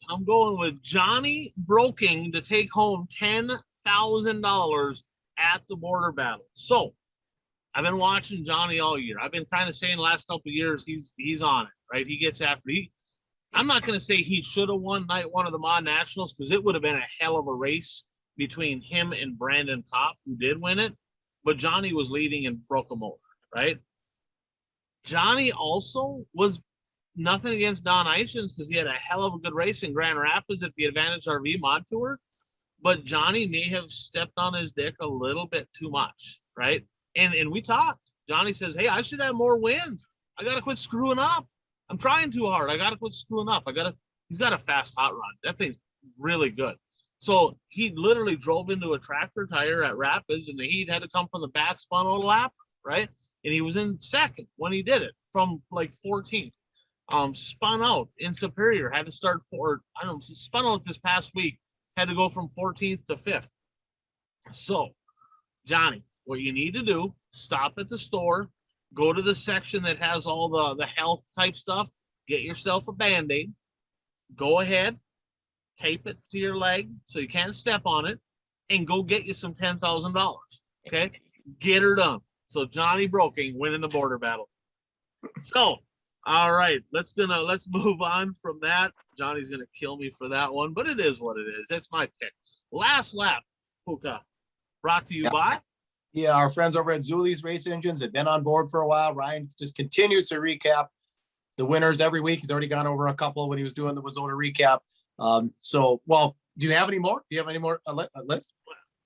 I'm going with Johnny Broking to take home $10,000 at the border battle. So I've been watching Johnny all year. I've been kind of saying the last couple of years he's on it, right? He gets after I'm not going to say he should have won night one of the Mod Nationals, because it would have been a hell of a race between him and Brandon Kopp, who did win it. But Johnny was leading and broke him over, right? Johnny also was nothing against Don Ishins, because he had a hell of a good race in Grand Rapids at the Advantage RV Mod Tour. But Johnny may have stepped on his dick a little bit too much, right? And we talked. Johnny says, hey, I should have more wins. I got to quit screwing up. I'm trying too hard. I got to quit screwing up. He's got a fast hot rod. That thing's really good. So he literally drove into a tractor tire at Rapids, and the heat had to come from the back, spun out a lap, right? And he was in second when he did it from like 14th. Spun out in Superior, had to start spun out this past week, had to go from 14th to 5th. So, Johnny, what you need to do, stop at the store, go to the section that has all the health type stuff, get yourself a Band-Aid, go ahead, tape it to your leg so you can't step on it, and go get you some $10,000. Okay? Get her done. So Johnny Broking winning the border battle. So, all right, let's move on from that. Johnny's gonna kill me for that one, but it is what it is. That's my pick. Last lap, Puka, brought to you by. Yeah, our friends over at Zuli's Race Engines have been on board for a while. Ryan just continues to recap the winners every week. He's already gone over a couple when he was doing the Wazona recap. Do you have any more? Do you have any more list?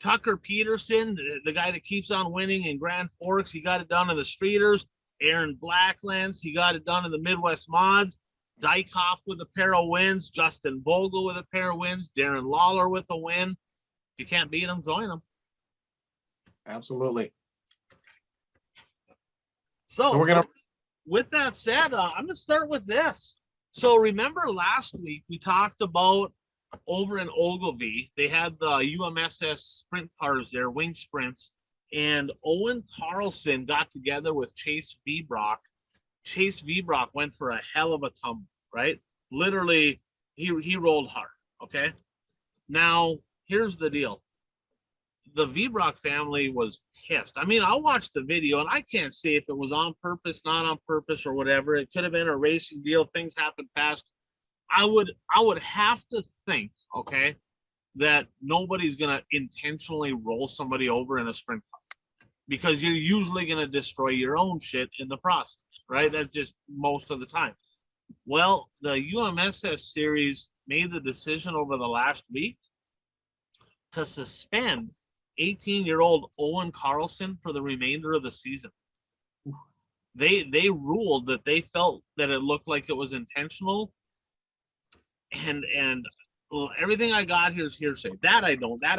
Tucker Peterson, the guy that keeps on winning in Grand Forks, he got it done in the Streeters. Aaron Blacklands, he got it done in the Midwest Mods. Dykoff with a pair of wins. Justin Vogel with a pair of wins. Darren Lawler with a win. If you can't beat them, join them. Absolutely. So we're gonna. With that said, I'm gonna start with this. So remember last week we talked about over in Ogilvie, they had the UMSS sprint cars there, wing sprints, and Owen Carlson got together with Chase Vebrock Chase Vibrock went for a hell of a tumble, right? Literally, he rolled hard. Okay. Now, here's the deal. The Vibrock family was pissed. I mean, I watched the video and I can't say if it was on purpose, not on purpose, or whatever. It could have been a racing deal. Things happen fast. I would have to think, okay, that nobody's gonna intentionally roll somebody over in a sprint car because you're usually gonna destroy your own shit in the process, right? That's just most of the time. Well, the UMSS series made the decision over the last week to suspend 18-year-old Owen Carlson for the remainder of the season. They ruled that they felt that it looked like it was intentional, and well, everything I got here is hearsay. That I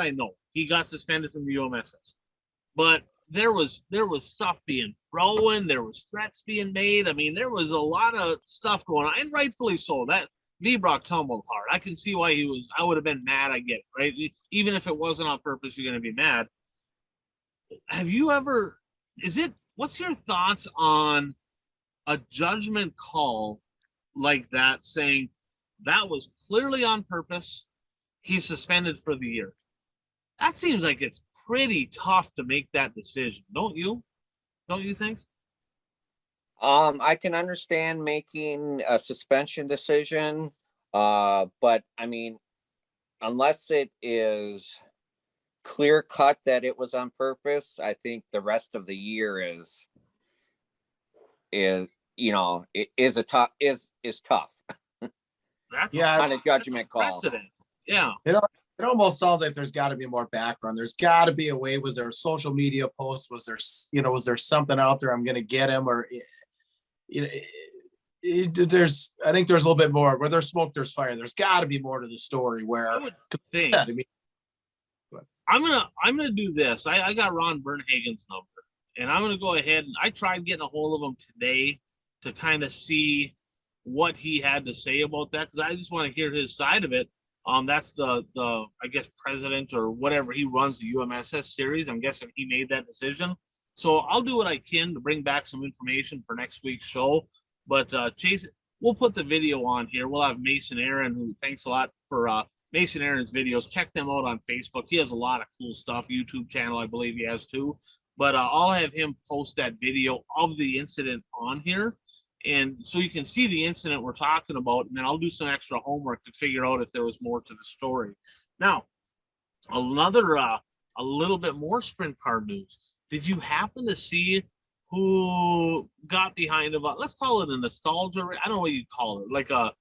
know. He got suspended from the UMSS, but there was stuff being thrown. There was threats being made. I mean, there was a lot of stuff going on, and rightfully so. That Vibrock tumbled hard. I can see why he was. I would have been mad. I get it, right? Even if it wasn't on purpose, you're going to be mad. Have you ever? What's your thoughts on a judgment call like that, saying that was clearly on purpose? He's suspended for the year. That seems like it's pretty tough to make that decision, don't you? Don't you think? I can understand making a suspension decision, but I mean, unless it is clear cut that it was on purpose, I think the rest of the year is tough. That's Yeah, On a judgment call. precedent. Yeah. It almost sounds like there's got to be more background. There's got to be a way. Was there a social media post? Was there something out there? I'm going to get him, or there's. I think there's a little bit more. Where there's smoke, there's fire. There's got to be more to the story. Where I would think. I mean, I'm gonna do this. I got Ron Bernhagen's number, and I'm gonna go ahead and I tried getting a hold of him today to kind of see what he had to say about that, because I just want to hear his side of it. That's the I guess president or whatever, he runs the UMSS series. I'm guessing he made that decision. So I'll do what I can to bring back some information for next week's show. But Chase, we'll put the video on here. We'll have Mason Aaron, who thanks a lot for Mason Aaron's videos. Check them out on Facebook. He has a lot of cool stuff. YouTube channel, I believe he has too. But I'll have him post that video of the incident on here. And so you can see the incident we're talking about, and then I'll do some extra homework to figure out if there was more to the story. Now, another, a little bit more sprint car news. Did you happen to see who got behind let's call it a nostalgia? I don't know what you'd call it. Like I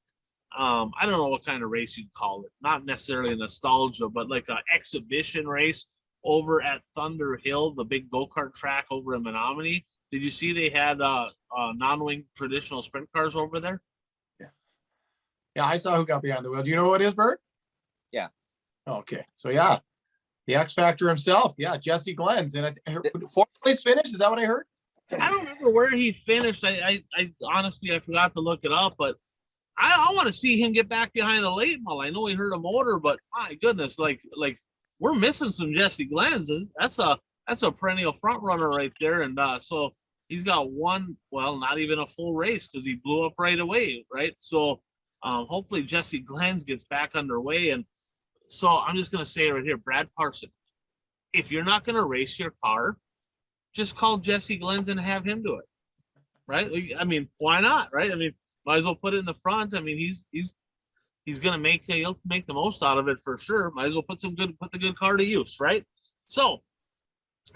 don't know what kind of race you'd call it. Not necessarily a nostalgia, but like an exhibition race over at Thunder Hill, the big go-kart track over in Menominee. Did you see they had non-wing traditional sprint cars over there? yeah, I saw who got behind the wheel. Do you know who it is, Bert? Yeah. Okay, so yeah, the X Factor himself. Yeah, Jesse Glenn's, and fourth place finish. Is that what I heard? I don't remember where he finished. I honestly I forgot to look it up, but I want to see him get back behind a late model. I know he hurt a motor, but my goodness, like we're missing some Jesse Glenn's. That's a perennial front runner right there, and so he's got one. Well, not even a full race because he blew up right away, right? So hopefully Jesse Glenn's gets back underway, and so I'm just gonna say right here, Brad Parson, if you're not gonna race your car, just call Jesse Glenn's and have him do it, right? I mean, why not, right? I mean, might as well put it in the front. I mean, he's gonna he'll make the most out of it for sure. Might as well put the good car to use, right? So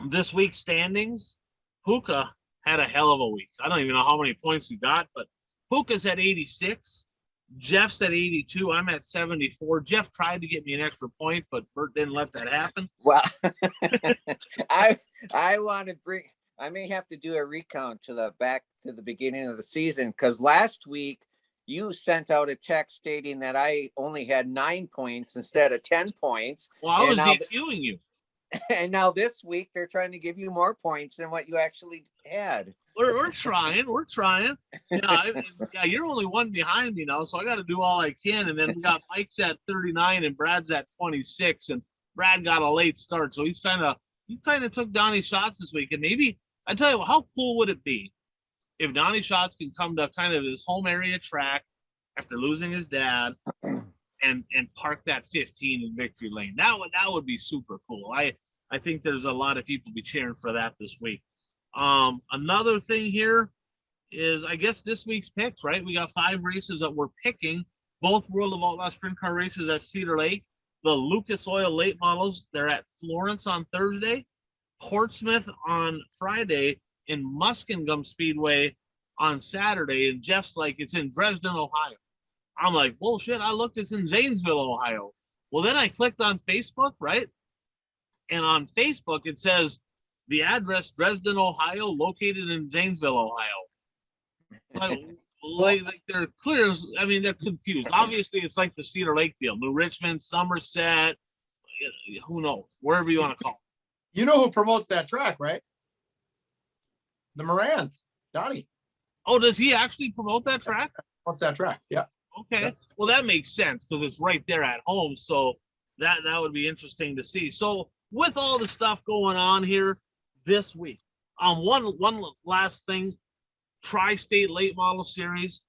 this week's standings, Puka had a hell of a week. I don't even know how many points he got, but Puka's at 86. Jeff's at 82. I'm at 74. Jeff tried to get me an extra point, but Bert didn't let that happen. Well, I want to I may have to do a recount back to the beginning of the season, because last week you sent out a text stating that I only had 9 points instead of 10 points. Well, I was DQing you. And now this week they're trying to give you more points than what you actually had. We're trying. Yeah, you're only one behind me now, so I got to do all I can. And then we got Mike's at 39 and Brad's at 26, and Brad got a late start, so he kind of took Donnie's shots this week. And maybe I tell you what, how cool would it be if Donnie Schatz can come to kind of his home area track after losing his dad and park that 15 in Victory Lane, that would be super cool. I think there's a lot of people be cheering for that this week. Another thing here is, I guess, this week's picks, right? We got 5 races that we're picking, both World of Outlaw Sprint Car races at Cedar Lake. The Lucas Oil late models, they're at Florence on Thursday, Portsmouth on Friday, and Muskingum Speedway on Saturday. And Jeff's like, it's in Dresden, Ohio. I'm like, bullshit, I looked, it's in Zanesville, Ohio. Well, then I clicked on Facebook, right? And on Facebook, it says the address, Dresden, Ohio, located in Zanesville, Ohio. Like they're clear. I mean, they're confused. Obviously, it's like the Cedar Lake deal. New Richmond, Somerset, who knows? Wherever you want to call it. You know who promotes that track, right? The Morans, Donnie. Oh, does he actually promote that track? What's that track? Yeah. Okay. Yeah. Well, that makes sense because it's right there at home. So that would be interesting to see. So with all the stuff going on here this week, one last thing. Tri-State Late Model Series.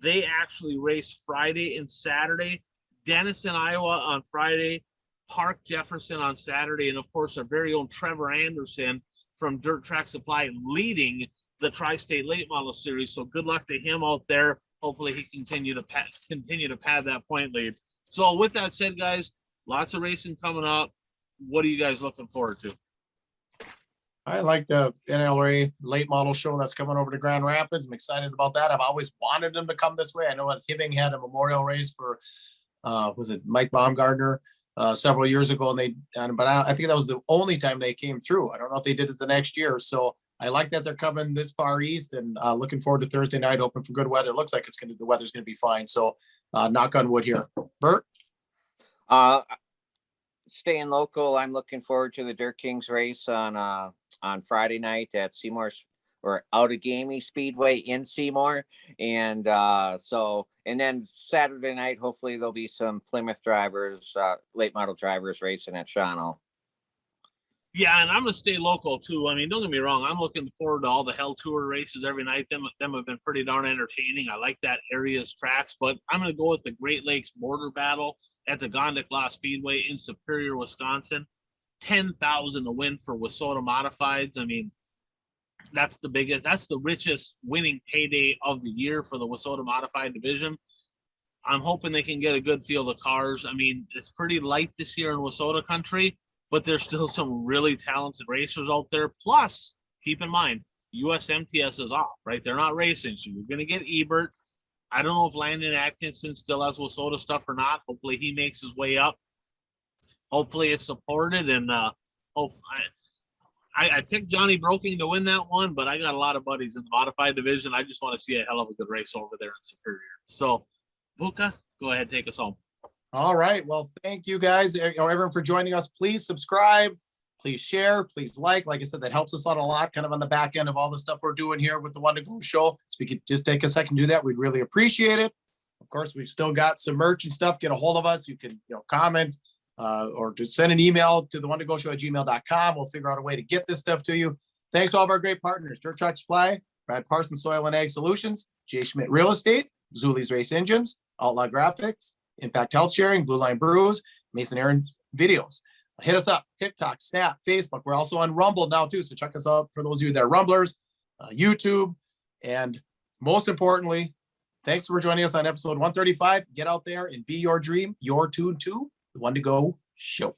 They actually race Friday and Saturday. Denison, Iowa on Friday, Park Jefferson on Saturday, and of course our very own Trevor Anderson from Dirt Track Supply leading the Tri-State Late Model Series. So good luck to him out there. Hopefully he continue to pad that point lead. So with that said, guys, lots of racing coming up. What are you guys looking forward to? I like the NLRA late model show that's coming over to Grand Rapids. I'm excited about that. I've always wanted them to come this way. I know that Hibbing had a memorial race for, was it Mike Baumgartner several years ago, and but I think that was the only time they came through. I don't know if they did it the next year. So I like that they're coming this far east, and looking forward to Thursday night, hoping for good weather. Looks like the weather's gonna be fine. So knock on wood here. Bert? Staying local, I'm looking forward to the Dirt Kings race on Friday night at Seymour's or Outagamie Speedway in Seymour. And and then Saturday night, hopefully there'll be some Plymouth drivers, late model drivers racing at Shawano. Yeah, and I'm gonna stay local too. I mean, don't get me wrong, I'm looking forward to all the Hell Tour races every night. Them have been pretty darn entertaining. I like that area's tracks, but I'm gonna go with the Great Lakes Border Battle at the Gondiklah Speedway in Superior, Wisconsin. 10,000 to win for Wissota Modifieds. I mean, that's the richest winning payday of the year for the Wissota Modified division. I'm hoping they can get a good field of cars. I mean, it's pretty light this year in Wissota country, but there's still some really talented racers out there. Plus, keep in mind, USMTS is off, right? They're not racing, so you're going to get Ebert. I don't know if Landon Atkinson still has Wissota stuff or not. Hopefully he makes his way up. Hopefully it's supported, and I picked Johnny Broking to win that one, but I got a lot of buddies in the modified division. I just want to see a hell of a good race over there in Superior. So, Buka, go ahead, take us home. All right. Well, thank you guys, everyone, for joining us. Please subscribe, please share, please like. Like I said, that helps us out a lot, kind of on the back end of all the stuff we're doing here with the One to Go show. So we could just take a second to do that. We'd really appreciate it. Of course, we've still got some merch and stuff. Get a hold of us. You can, comment or just send an email to the one to go show at gmail.com. We'll figure out a way to get this stuff to you. Thanks to all of our great partners: Dirt Track Supply, Brad Parsons Soil and Ag Solutions, Jay Schmidt Real Estate, Zuli's Race Engines, Outlaw Graphics, Impact Health Sharing, Blue Line Brews, Mason Aaron Videos. Hit us up: TikTok, Snap, Facebook. We're also on Rumble now too, so check us out for those of you that are Rumblers, YouTube, and most importantly, thanks for joining us on episode 135. Get out there and be your dream, your tune to the One to Go show.